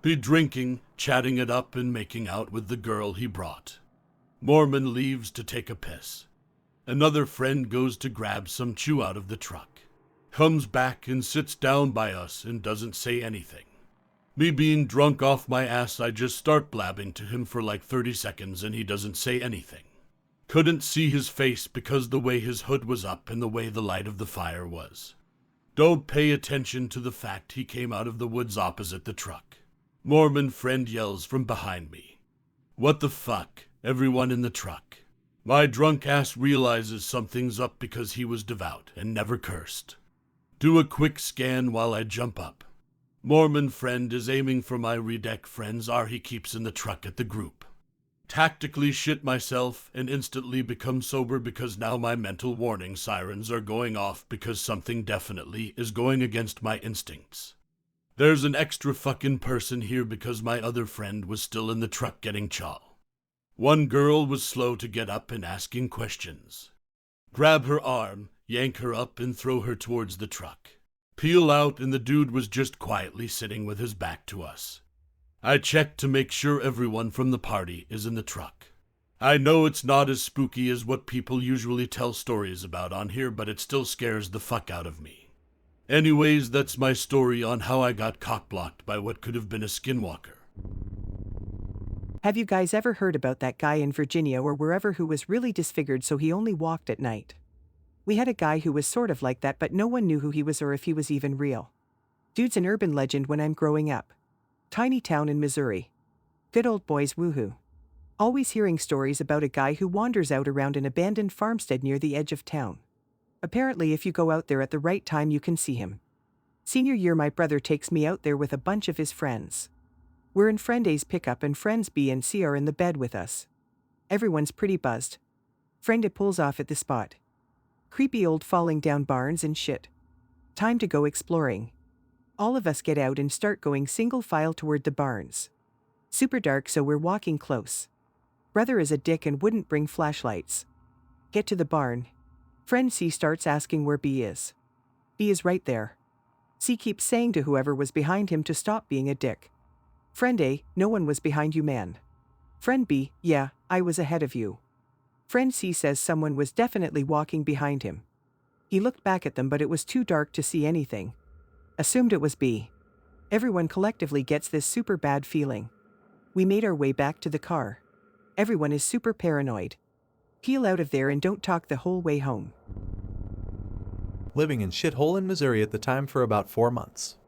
Be drinking, chatting it up, and making out with the girl he brought. Mormon leaves to take a piss. Another friend goes to grab some chew out of the truck. Comes back and sits down by us and doesn't say anything. Me being drunk off my ass, I just start blabbing to him for like 30 seconds and he doesn't say anything. Couldn't see his face because the way his hood was up and the way the light of the fire was. Don't pay attention to the fact he came out of the woods opposite the truck. Mormon friend yells from behind me. What the fuck? Everyone in the truck. My drunk ass realizes something's up because he was devout and never cursed. Do a quick scan while I jump up. Mormon friend is aiming for my redeck friends he keeps in the truck at the group. Tactically shit myself and instantly become sober because now my mental warning sirens are going off because something definitely is going against my instincts. There's an extra fucking person here because my other friend was still in the truck getting chow. One girl was slow to get up and asking questions. Grab her arm, yank her up and throw her towards the truck. Peel out and the dude was just quietly sitting with his back to us. I checked to make sure everyone from the party is in the truck. I know it's not as spooky as what people usually tell stories about on here, but it still scares the fuck out of me. Anyways, that's my story on how I got cock-blocked by what could have been a skinwalker.
Have you guys ever heard about that guy in Virginia or wherever who was really disfigured so he only walked at night? We had a guy who was sort of like that, but no one knew who he was or if he was even real. Dude's an urban legend when I'm growing up. Tiny town in Missouri. Good old boys woohoo. Always hearing stories about a guy who wanders out around an abandoned farmstead near the edge of town. Apparently if you go out there at the right time you can see him. Senior year my brother takes me out there with a bunch of his friends. We're in friend A's pickup and friends B and C are in the bed with us. Everyone's pretty buzzed. Friend A pulls off at the spot. Creepy old falling down barns and shit. Time to go exploring. All of us get out and start going single file toward the barns. Super dark so we're walking close. Brother is a dick and wouldn't bring flashlights. Get to the barn. Friend C starts asking where B is. B is right there. C keeps saying to whoever was behind him to stop being a dick. Friend A, no one was behind you, man. Friend B, yeah, I was ahead of you. Friend C says someone was definitely walking behind him. He looked back at them but it was too dark to see anything. Assumed it was B. Everyone collectively gets this super bad feeling. We made our way back to the car. Everyone is super paranoid. Peel out of there and don't talk the whole way home.
Living in shithole in Missouri at the time for about 4 months.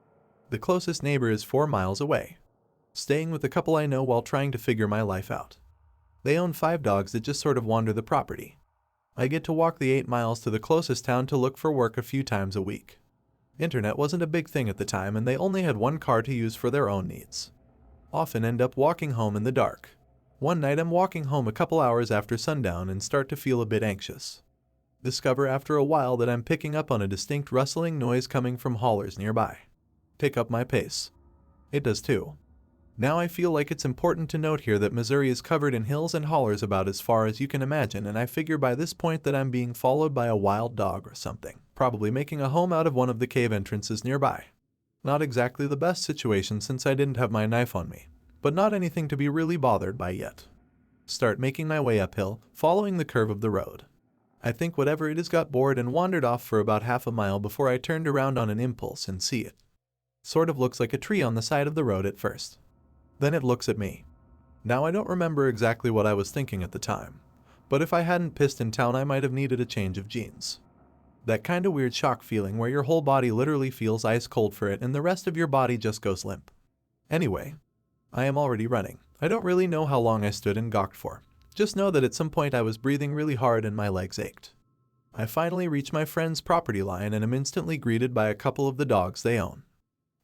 The closest neighbor is 4 miles away. Staying with a couple I know while trying to figure my life out. They own 5 dogs that just sort of wander the property. I get to walk the 8 miles to the closest town to look for work a few times a week. Internet wasn't a big thing at the time and they only had one car to use for their own needs. Often end up walking home in the dark. One night I'm walking home a couple hours after sundown and start to feel a bit anxious. Discover after a while that I'm picking up on a distinct rustling noise coming from haulers nearby. Pick up my pace. It does too. Now I feel like it's important to note here that Missouri is covered in hills and hollers about as far as you can imagine, and I figure by this point that I'm being followed by a wild dog or something, probably making a home out of one of the cave entrances nearby. Not exactly the best situation since I didn't have my knife on me, but not anything to be really bothered by yet. Start making my way uphill, following the curve of the road. I think whatever it is got bored and wandered off for about half a mile before I turned around on an impulse and see it. Sort of looks like a tree on the side of the road at first. Then it looks at me. Now I don't remember exactly what I was thinking at the time, but if I hadn't pissed in town I might have needed a change of jeans. That kind of weird shock feeling where your whole body literally feels ice cold for it and the rest of your body just goes limp. Anyway, I am already running. I don't really know how long I stood and gawked for. Just know that at some point I was breathing really hard and my legs ached. I finally reach my friend's property line and am instantly greeted by a couple of the dogs they own.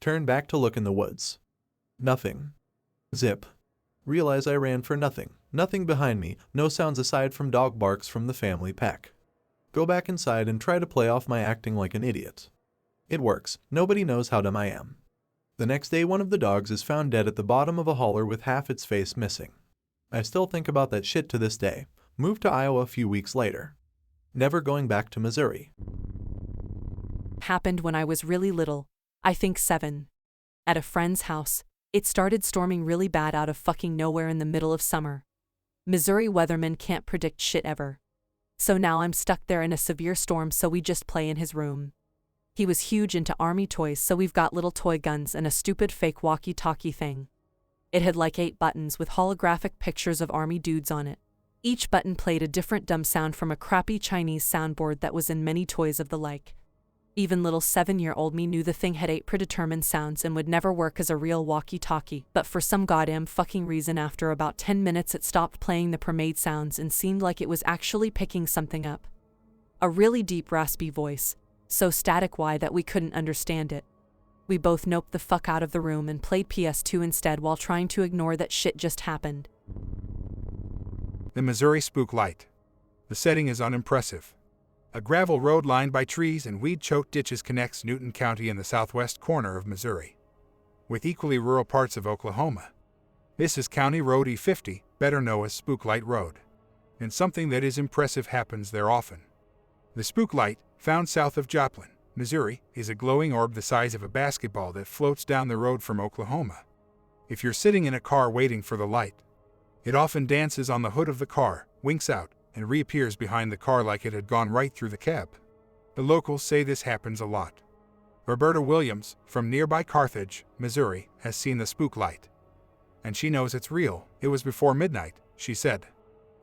Turn back to look in the woods. Nothing. Zip. Realize I ran for nothing. Nothing behind me, no sounds aside from dog barks from the family pack. Go back inside and try to play off my acting like an idiot. It works. Nobody knows how dumb I am. The next day one of the dogs is found dead at the bottom of a holler with half its face missing. I still think about that shit to this day. Moved to Iowa a few weeks later. Never going back to Missouri.
Happened when I was really little, I think 7. At a friend's house. It started storming really bad out of fucking nowhere in the middle of summer. Missouri weathermen can't predict shit ever. So now I'm stuck there in a severe storm, so we just play in his room. He was huge into army toys, so we've got little toy guns and a stupid fake walkie-talkie thing. It had like 8 buttons with holographic pictures of army dudes on it. Each button played a different dumb sound from a crappy Chinese soundboard that was in many toys of the like. Even little 7-year-old me knew the thing had 8 predetermined sounds and would never work as a real walkie-talkie, but for some goddamn fucking reason after about 10 minutes it stopped playing the pre-made sounds and seemed like it was actually picking something up. A really deep raspy voice, so static-y that we couldn't understand it. We both noped the fuck out of the room and played PS2 instead while trying to ignore that shit just happened.
The Missouri Spook Light. The setting is unimpressive. A gravel road lined by trees and weed-choked ditches connects Newton County in the southwest corner of Missouri with equally rural parts of Oklahoma. This is County Road E50, better known as Spook Light Road. And something that is impressive happens there often. The Spook Light, found south of Joplin, Missouri, is a glowing orb the size of a basketball that floats down the road from Oklahoma. If you're sitting in a car waiting for the light, it often dances on the hood of the car, winks out, and reappears behind the car like it had gone right through the cab. The locals say this happens a lot. Roberta Williams, from nearby Carthage, Missouri, has seen the spook light. And she knows it's real. It was before midnight, she said.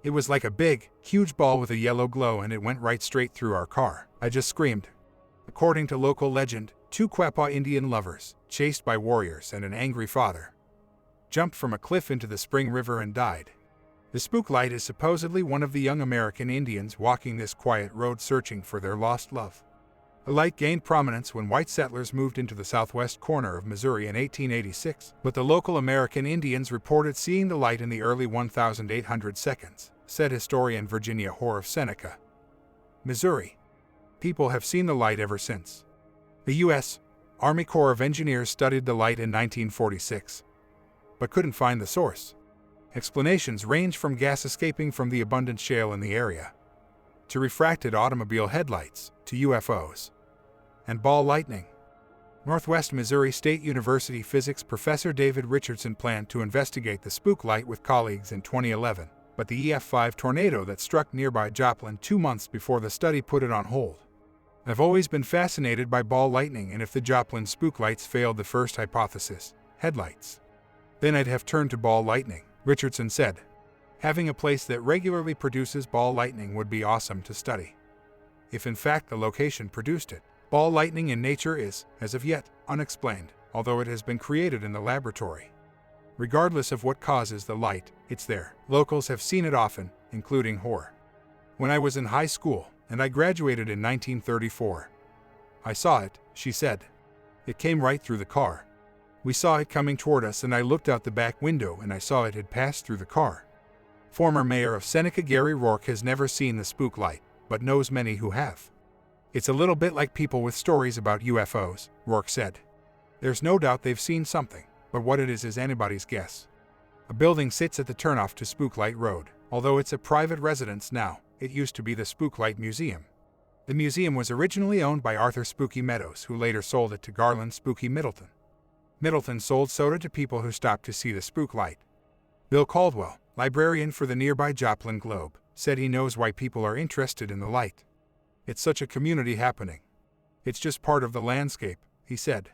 It was like a big, huge ball with a yellow glow and it went right straight through our car. I just screamed. According to local legend, 2 Quapaw Indian lovers, chased by warriors and an angry father, jumped from a cliff into the Spring River and died. The spook light is supposedly one of the young American Indians walking this quiet road searching for their lost love. The light gained prominence when white settlers moved into the southwest corner of Missouri in 1886, but the local American Indians reported seeing the light in the early 1800 seconds, said historian Virginia Hoare of Seneca, Missouri. People have seen the light ever since. The U.S. Army Corps of Engineers studied the light in 1946, but couldn't find the source. Explanations range from gas escaping from the abundant shale in the area, to refracted automobile headlights, to UFOs, and ball lightning. Northwest Missouri State University physics professor David Richardson planned to investigate the spook light with colleagues in 2011, but the EF5 tornado that struck nearby Joplin 2 months before the study put it on hold. I've always been fascinated by ball lightning, and if the Joplin spook lights failed the first hypothesis, headlights, then I'd have turned to ball lightning, Richardson said. Having a place that regularly produces ball lightning would be awesome to study. If in fact the location produced it. Ball lightning in nature is, as of yet, unexplained, although it has been created in the laboratory. Regardless of what causes the light, it's there. Locals have seen it often, including Hoare. When I was in high school, and I graduated in 1934, I saw it, she said. It came right through the car. We saw it coming toward us and I looked out the back window and I saw it had passed through the car. Former mayor of Seneca Gary Rourke has never seen the spook light, but knows many who have. It's a little bit like people with stories about UFOs, Rourke said. There's no doubt they've seen something, but what it is anybody's guess. A building sits at the turnoff to Spook Light Road. Although it's a private residence now, it used to be the Spook Light Museum. The museum was originally owned by Arthur Spooky Meadows, who later sold it to Garland Spooky Middleton. Middleton sold soda to people who stopped to see the spook light. Bill Caldwell, librarian for the nearby Joplin Globe, said he knows why people are interested in the light. It's such a community happening. It's just part of the landscape, he said.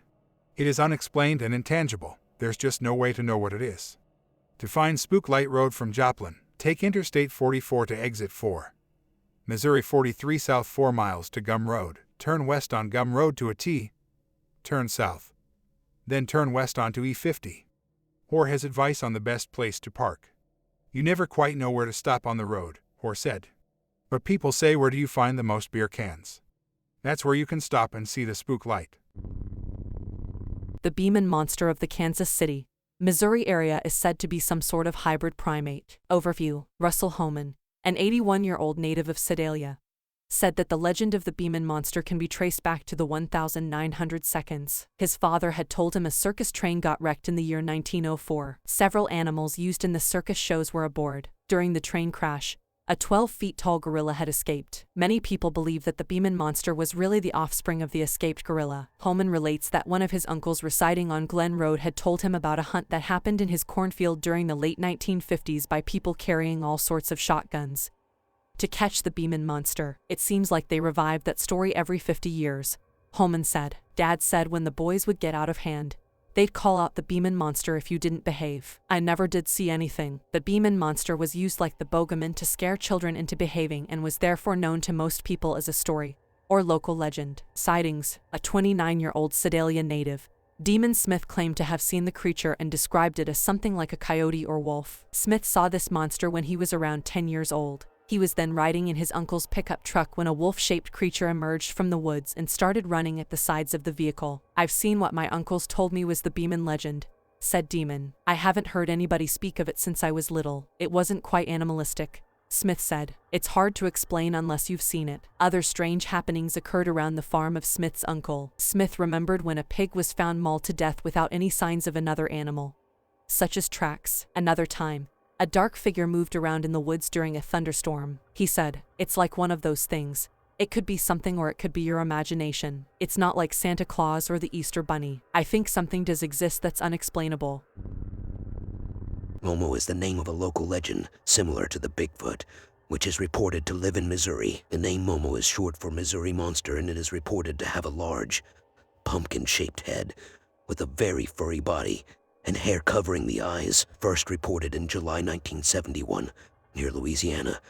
It is unexplained and intangible. There's just no way to know what it is. To find Spook Light Road from Joplin, take Interstate 44 to Exit 4. Missouri 43 south 4 miles to Gum Road, turn west on Gum Road to a T, turn south. Then turn west onto E50. Hoare has advice on the best place to park. You never quite know where to stop on the road, Hoare said. But people say, where do you find the most beer cans? That's where you can stop and see the spook light.
The Beaman monster of the Kansas City, Missouri area is said to be some sort of hybrid primate. Overview: Russell Homan, an 81-year-old native of Sedalia, said that the legend of the Beaman monster can be traced back to the 1900 seconds. His father had told him a circus train got wrecked in the year 1904. Several animals used in the circus shows were aboard. During the train crash, a 12-feet-tall gorilla had escaped. Many people believe that the Beaman monster was really the offspring of the escaped gorilla. Holman relates that one of his uncles residing on Glen Road had told him about a hunt that happened in his cornfield during the late 1950s by people carrying all sorts of shotguns to catch the Beaman monster. It seems like they revive that story every 50 years. Holman said. Dad said when the boys would get out of hand, they'd call out the Beaman monster if you didn't behave. I never did see anything. The Beaman monster was used like the Boogeyman to scare children into behaving and was therefore known to most people as a story or local legend. Sightings. A 29-year-old Sedalia native, Demon Smith, claimed to have seen the creature and described it as something like a coyote or wolf. Smith saw this monster when he was around 10 years old. He was then riding in his uncle's pickup truck when a wolf-shaped creature emerged from the woods and started running at the sides of the vehicle. I've seen what my uncles told me was the Beaman legend, said Demon. I haven't heard anybody speak of it since I was little. It wasn't quite animalistic, Smith said. It's hard to explain unless you've seen it. Other strange happenings occurred around the farm of Smith's uncle. Smith remembered when a pig was found mauled to death without any signs of another animal, such as tracks. Another time, a dark figure moved around in the woods during a thunderstorm. He said, "It's like one of those things. It could be something or it could be your imagination. It's not like Santa Claus or the Easter Bunny. I think something does exist that's unexplainable."
Momo is the name of a local legend, similar to the Bigfoot, which is reported to live in Missouri. The name Momo is short for Missouri Monster, and it is reported to have a large, pumpkin-shaped head with a very furry body and hair covering the eyes. First reported in July 1971, near Louisiana,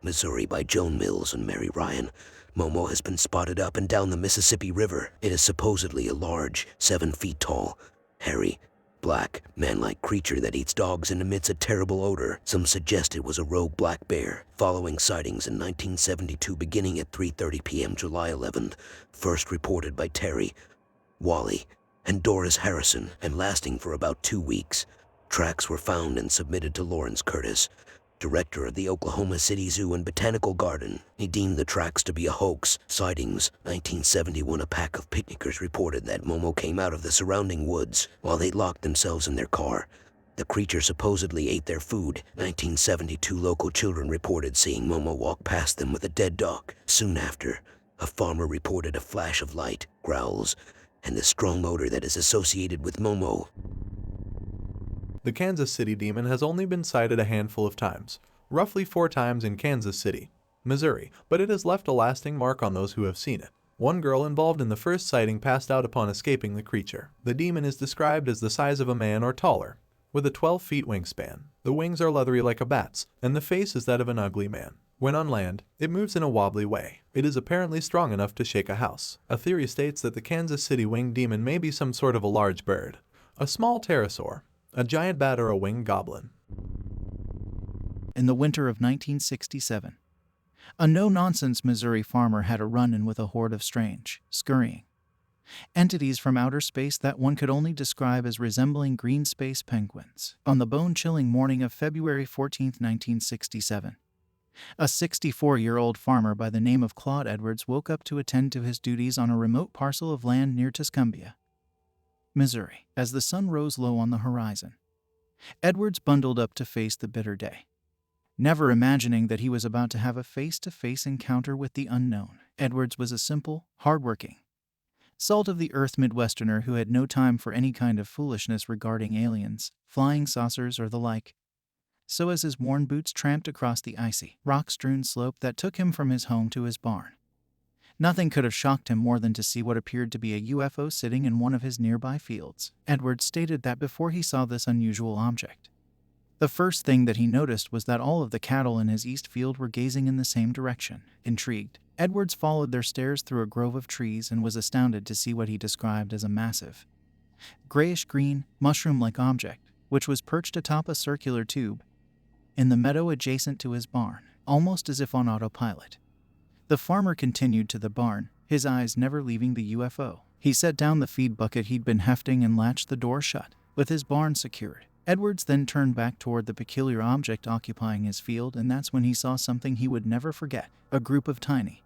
Missouri, by Joan Mills and Mary Ryan. Momo has been spotted up and down the Mississippi River. It is supposedly a large, 7 feet tall, hairy, black, man-like creature that eats dogs and emits a terrible odor. Some suggest it was a rogue black bear. Following sightings in 1972 beginning at 3:30 p.m. July 11th, first reported by Terry, Wally, and Doris Harrison, and lasting for about 2 weeks. Tracks were found and submitted to Lawrence Curtis, director of the Oklahoma City Zoo and Botanical Garden. He deemed the tracks to be a hoax. Sightings. 1971, a pack of picnickers reported that Momo came out of the surrounding woods while they locked themselves in their car. The creature supposedly ate their food. 1972, local children reported seeing Momo walk past them with a dead dog. Soon after, a farmer reported a flash of light, growls, and the strong odor that is associated with Momo.
The Kansas City demon has only been sighted a handful of times, roughly 4 times in Kansas City, Missouri, but it has left a lasting mark on those who have seen it. One girl involved in the first sighting passed out upon escaping the creature. The demon is described as the size of a man or taller, with a 12-foot wingspan. The wings are leathery like a bat's, and the face is that of an ugly man. When on land, it moves in a wobbly way. It is apparently strong enough to shake a house. A theory states that the Kansas City winged demon may be some sort of a large bird, a small pterosaur, a giant bat, or a winged goblin.
In the winter of 1967, a no-nonsense Missouri farmer had a run-in with a horde of strange, scurrying entities from outer space that one could only describe as resembling green space penguins. On the bone-chilling morning of February 14, 1967, a 64-year-old farmer by the name of Claude Edwards woke up to attend to his duties on a remote parcel of land near Tuscumbia, Missouri. As the sun rose low on the horizon, Edwards bundled up to face the bitter day, never imagining that he was about to have a face-to-face encounter with the unknown. Edwards was a simple, hard-working, salt-of-the-earth Midwesterner who had no time for any kind of foolishness regarding aliens, flying saucers, or the like. So as his worn boots tramped across the icy, rock-strewn slope that took him from his home to his barn, nothing could have shocked him more than to see what appeared to be a UFO sitting in one of his nearby fields. Edwards stated that before he saw this unusual object, the first thing that he noticed was that all of the cattle in his east field were gazing in the same direction. Intrigued, Edwards followed their stares through a grove of trees and was astounded to see what he described as a massive, grayish-green, mushroom-like object, which was perched atop a circular tube in the meadow adjacent to his barn, almost as if on autopilot. The farmer continued to the barn, his eyes never leaving the UFO. He set down the feed bucket he'd been hefting and latched the door shut. With his barn secured, Edwards then turned back toward the peculiar object occupying his field, and that's when he saw something he would never forget: a group of tiny,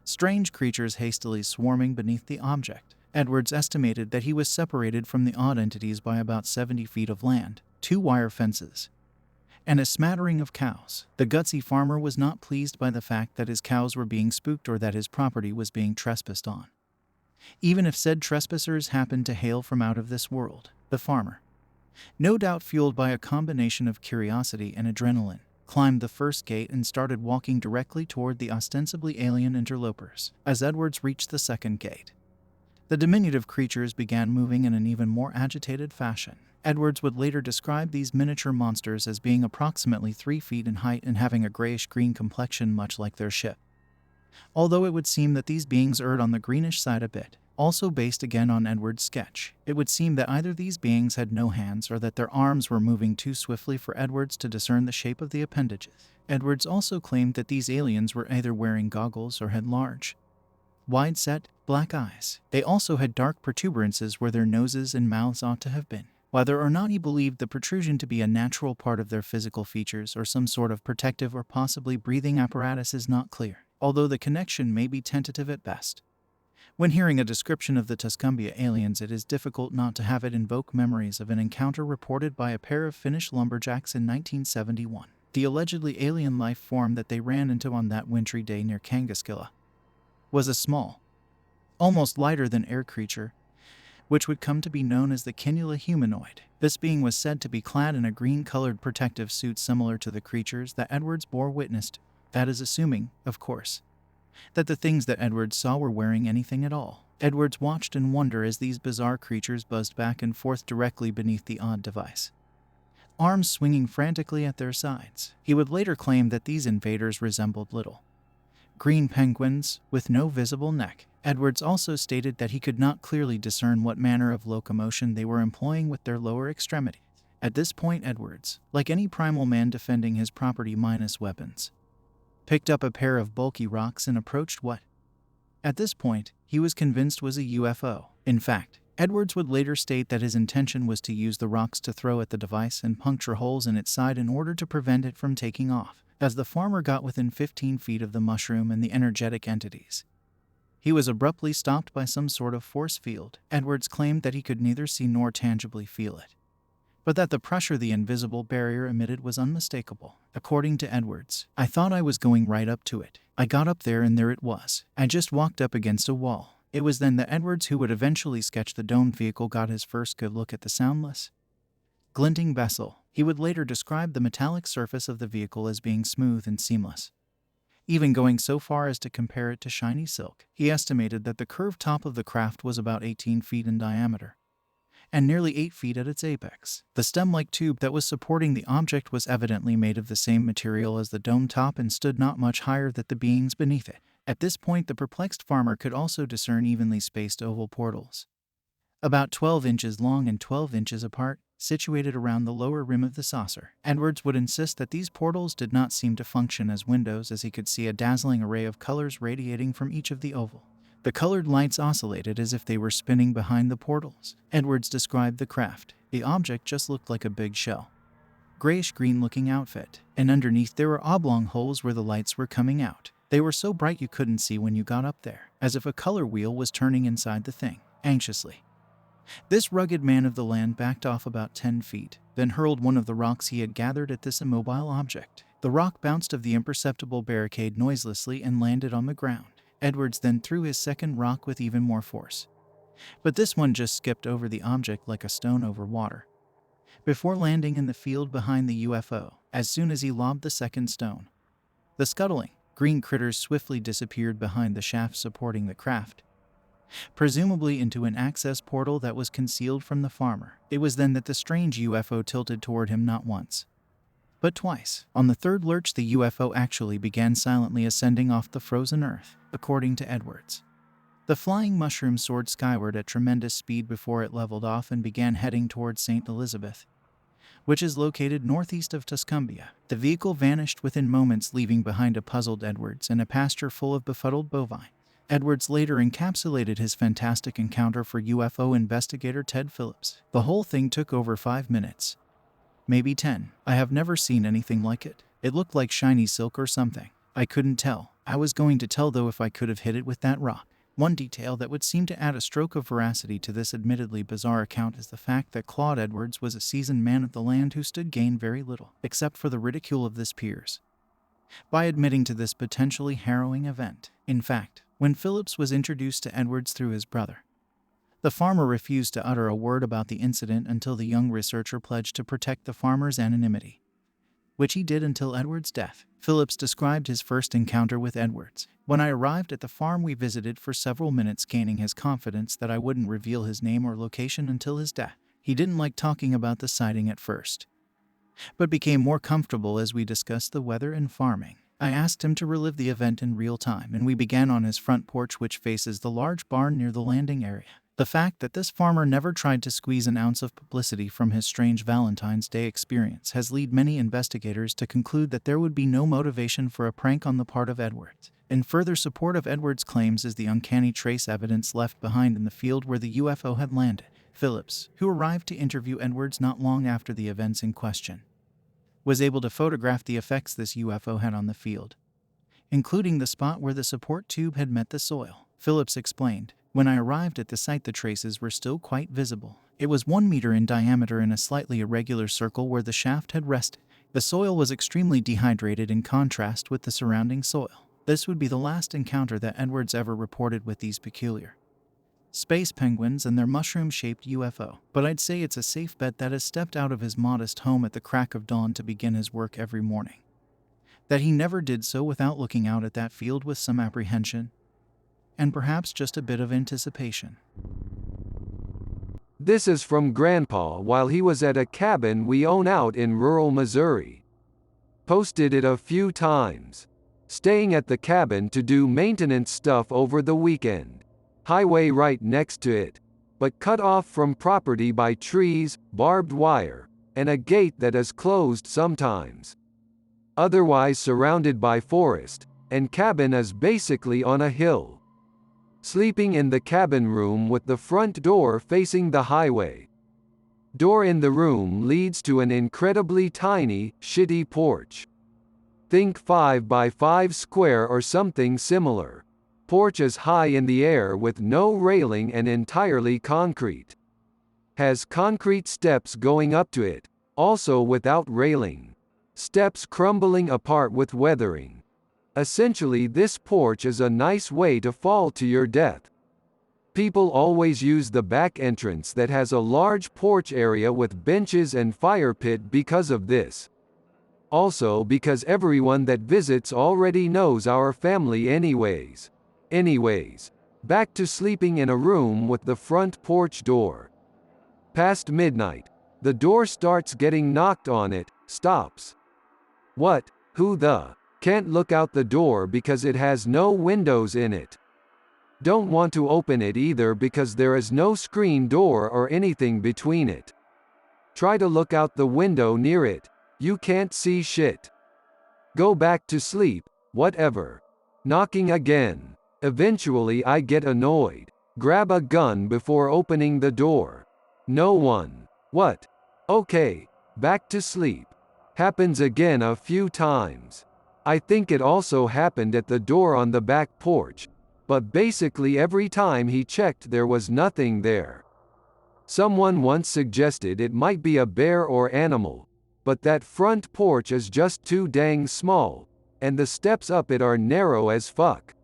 strange creatures hastily swarming beneath the object. Edwards estimated that he was separated from the odd entities by about 70 feet of land, 2 wire fences, and a smattering of cows. The gutsy farmer was not pleased by the fact that his cows were being spooked or that his property was being trespassed on, even if said trespassers happened to hail from out of this world. The farmer, no doubt fueled by a combination of curiosity and adrenaline, climbed the first gate and started walking directly toward the ostensibly alien interlopers. As Edwards reached the second gate, The diminutive creatures began moving in an even more agitated fashion. Edwards would later describe these miniature monsters as being approximately 3 feet in height and having a grayish-green complexion much like their ship. Although it would seem that these beings erred on the greenish side a bit, also based again on Edwards' sketch, it would seem that either these beings had no hands or that their arms were moving too swiftly for Edwards to discern the shape of the appendages. Edwards also claimed that these aliens were either wearing goggles or had large, wide-set, black eyes. They also had dark protuberances where their noses and mouths ought to have been. Whether or not he believed the protrusion to be a natural part of their physical features or some sort of protective or possibly breathing apparatus is not clear, although the connection may be tentative at best. When hearing a description of the Tuscumbia aliens, it is difficult not to have it invoke memories of an encounter reported by a pair of Finnish lumberjacks in 1971. The allegedly alien life form that they ran into on that wintry day near Kangaskilla was a small, almost lighter than air creature, which would come to be known as the Kinula humanoid. This being was said to be clad in a green-colored protective suit similar to the creatures that Edwards bore witness to. That is assuming, of course, that the things that Edwards saw were wearing anything at all. Edwards watched in wonder as these bizarre creatures buzzed back and forth directly beneath the odd device, arms swinging frantically at their sides. He would later claim that these invaders resembled little green penguins with no visible neck. Edwards also stated that he could not clearly discern what manner of locomotion they were employing with their lower extremities. At this point, Edwards, like any primal man defending his property minus weapons, picked up a pair of bulky rocks and approached what, at this point, he was convinced was a UFO. In fact, Edwards would later state that his intention was to use the rocks to throw at the device and puncture holes in its side in order to prevent it from taking off. As the farmer got within 15 feet of the mushroom and the energetic entities, he was abruptly stopped by some sort of force field. Edwards claimed that he could neither see nor tangibly feel it, but that the pressure the invisible barrier emitted was unmistakable. According to Edwards, "I thought I was going right up to it. I got up there and there it was. I just walked up against a wall." It was then that Edwards, who would eventually sketch the domed vehicle, got his first good look at the soundless, glinting vessel. He would later describe the metallic surface of the vehicle as being smooth and seamless, even going so far as to compare it to shiny silk. He estimated that the curved top of the craft was about 18 feet in diameter, and nearly 8 feet at its apex. The stem-like tube that was supporting the object was evidently made of the same material as the dome top and stood not much higher than the beings beneath it. At this point, the perplexed farmer could also discern evenly spaced oval portals, about 12 inches long and 12 inches apart, situated around the lower rim of the saucer. Edwards would insist that these portals did not seem to function as windows, as he could see a dazzling array of colors radiating from each of the oval. The colored lights oscillated as if they were spinning behind the portals. Edwards described the craft. The object just looked like a big shell, grayish-green looking outfit, and underneath there were oblong holes where the lights were coming out. They were so bright you couldn't see when you got up there, as if a color wheel was turning inside the thing. Anxiously, this rugged man of the land backed off about 10 feet, then hurled one of the rocks he had gathered at this immobile object. The rock bounced off the imperceptible barricade noiselessly and landed on the ground. Edwards then threw his second rock with even more force, but this one just skipped over the object like a stone over water, before landing in the field behind the UFO. As soon as he lobbed the second stone, the scuttling green critters swiftly disappeared behind the shaft supporting the craft, presumably into an access portal that was concealed from the farmer. It was then that the strange UFO tilted toward him not once, but twice. On the third lurch, the UFO actually began silently ascending off the frozen earth. According to Edwards, the flying mushroom soared skyward at tremendous speed before it leveled off and began heading towards St. Elizabeth, which is located northeast of Tuscumbia. The vehicle vanished within moments, leaving behind a puzzled Edwards and a pasture full of befuddled bovine. Edwards later encapsulated his fantastic encounter for UFO investigator Ted Phillips. "The whole thing took over 5 minutes. Maybe 10. I have never seen anything like it. It looked like shiny silk or something. I couldn't tell. I was going to tell though if I could have hit it with that rock." One detail that would seem to add a stroke of veracity to this admittedly bizarre account is the fact that Claude Edwards was a seasoned man of the land who stood gain very little, except for the ridicule of his peers, by admitting to this potentially harrowing event. In fact, when Phillips was introduced to Edwards through his brother, the farmer refused to utter a word about the incident until the young researcher pledged to protect the farmer's anonymity. which he did until Edward's death. Phillips described his first encounter with Edwards. When I arrived at the farm, we visited for several minutes, gaining his confidence that I wouldn't reveal his name or location until his death. He didn't like talking about the sighting at first, but became more comfortable as we discussed the weather and farming. I asked him to relive the event in real time, and we began on his front porch, which faces the large barn near the landing area. The fact that this farmer never tried to squeeze an ounce of publicity from his strange Valentine's Day experience has led many investigators to conclude that there would be no motivation for a prank on the part of Edwards. In further support of Edwards' claims is the uncanny trace evidence left behind in the field where the UFO had landed. Phillips, who arrived to interview Edwards not long after the events in question, was able to photograph the effects this UFO had on the field, including the spot where the support tube had met the soil. Phillips explained, "When I arrived at the site, the traces were still quite visible. It was 1 meter in diameter in a slightly irregular circle where the shaft had rested. The soil was extremely dehydrated in contrast with the surrounding soil. This would be the last encounter that Edwards ever reported with these peculiar space penguins and their mushroom-shaped UFO. But I'd say it's a safe bet that has stepped out of his modest home at the crack of dawn to begin his work every morning, that he never did so without looking out at that field with some apprehension, and perhaps just a bit of anticipation."
This is from Grandpa while he was at a cabin we own out in rural Missouri. Posted it a few times. Staying at the cabin to do maintenance stuff over the weekend. Highway right next to it, but cut off from property by trees, barbed wire, and a gate that is closed sometimes. Otherwise surrounded by forest, and cabin is basically on a hill. Sleeping in the cabin room with the front door facing the highway. Door in the room leads to an incredibly tiny, shitty porch. Think 5 by 5 square or something similar. Porch is high in the air with no railing and entirely concrete. Has concrete steps going up to it, also without railing. Steps crumbling apart with weathering. Essentially, this porch is a nice way to fall to your death. People always use the back entrance that has a large porch area with benches and fire pit because of this. Also because everyone that visits already knows our family anyways. Anyways, back to sleeping in a room with the front porch door. Past midnight, the door starts getting knocked on, it stops. What? Who the? Can't look out the door because it has no windows in it. Don't want to open it either because there is no screen door or anything between it. Try to look out the window near it. You can't see shit. Go back to sleep, whatever. Knocking again. Eventually I get annoyed. Grab a gun before opening the door. No one. What? Okay, back to sleep. Happens again a few times. I think it also happened at the door on the back porch, but basically every time he checked there was nothing there. Someone once suggested it might be a bear or animal, but that front porch is just too dang small, and the steps up it are narrow as fuck.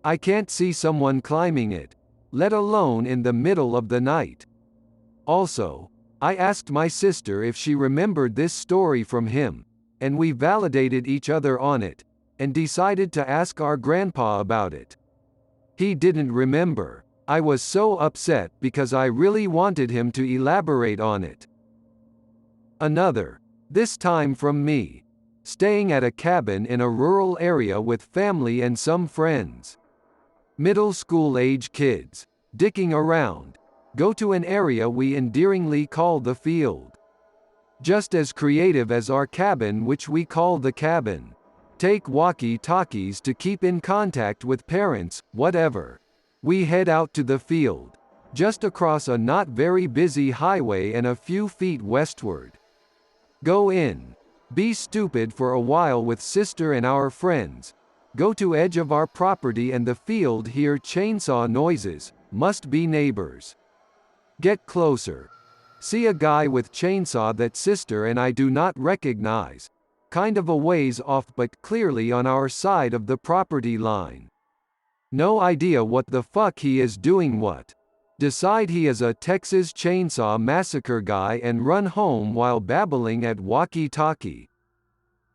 I can't see someone climbing it, let alone in the middle of the night. Also, I asked my sister if she remembered this story from him, and we validated each other on it, and decided to ask our grandpa about it. He didn't remember. I was so upset because I really wanted him to elaborate on it. Another, this time from me. Staying at a cabin in a rural area with family and some friends. Middle school age kids. Dicking around. Go to an area we endearingly call the field. Just as creative as our cabin, which we call the cabin. Take walkie-talkies to keep in contact with parents, whatever. We head out to the field. Just across a not very busy highway and a few feet westward. Go in. Be stupid for a while with sister and our friends. Go to edge of our property and the field, hear chainsaw noises, must be neighbors. Get closer. See a guy with chainsaw that sister and I do not recognize. Kind of a ways off but clearly on our side of the property line. No idea what the fuck he is doing what. Decide he is a Texas Chainsaw Massacre guy and run home while babbling at walkie-talkie.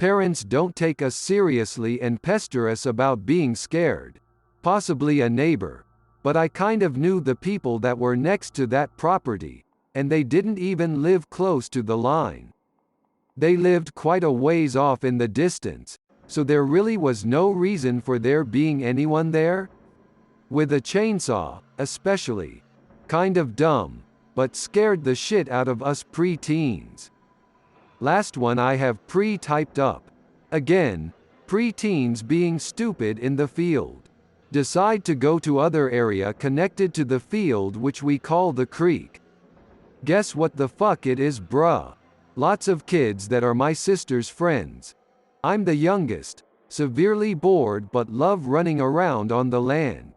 Parents don't take us seriously and pester us about being scared. Possibly a neighbor. But I kind of knew the people that were next to that property, and they didn't even live close to the line. They lived quite a ways off in the distance, so there really was no reason for there being anyone there. With a chainsaw, especially. Kind of dumb, but scared the shit out of us pre-teens. Last one I have pre-typed up. Again, pre-teens being stupid in the field. Decide to go to other area connected to the field which we call the creek. Guess what the fuck it is, bruh? Lots of kids that are my sister's friends. I'm the youngest, severely bored but love running around on the land.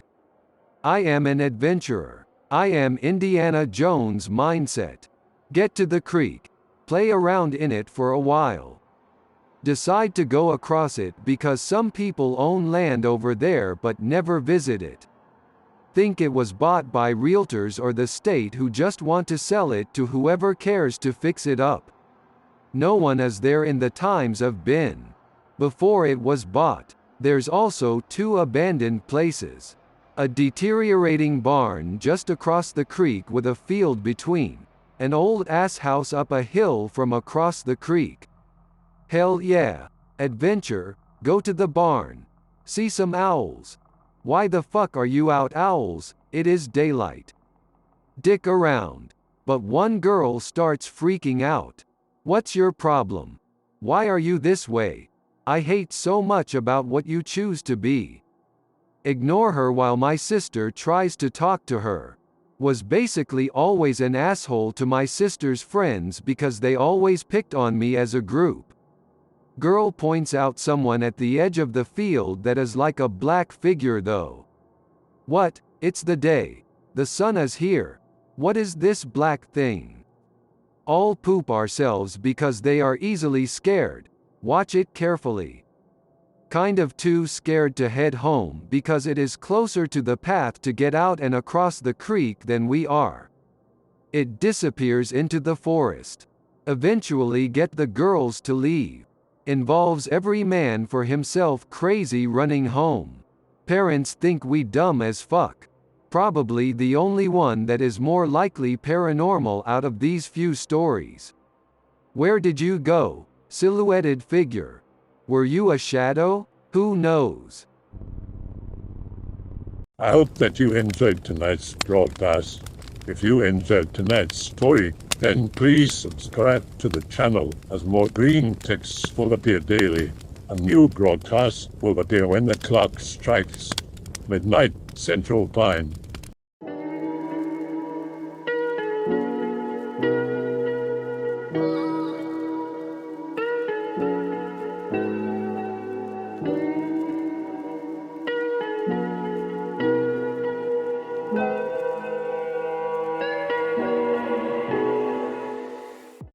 I am an adventurer. I am Indiana Jones mindset. Get to the creek. Play around in it for a while. Decide to go across it because some people own land over there but never visit it. Think it was bought by realtors or the state who just want to sell it to whoever cares to fix it up. No one is there in the times of been. Before it was bought. There's also 2 abandoned places. A deteriorating barn just across the creek with a field between. An old ass house up a hill from across the creek. Hell yeah. Adventure, go to the barn. See some owls. Why the fuck are you out, owls? It is daylight. Dick around. But one girl starts freaking out. What's your problem? Why are you this way? I hate so much about what you choose to be. Ignore her while my sister tries to talk to her. Was basically always an asshole to my sister's friends because they always picked on me as a group. Girl points out someone at the edge of the field that is like a black figure though. What? It's the day. The sun is here. What is this black thing? All poop ourselves because they are easily scared. Watch it carefully. Kind of too scared to head home because it is closer to the path to get out and across the creek than we are. It disappears into the forest. Eventually get the girls to leave. Involves every man for himself crazy running home. Parents think we dumb as fuck. Probably the only one that is more likely paranormal out of these few stories. Where did you go, silhouetted figure? Were you a shadow? Who knows?
I hope that you enjoyed tonight's broadcast. If you enjoyed tonight's story, then please subscribe to the channel as more green texts will appear daily. A new broadcast will appear when the clock strikes midnight Central Time.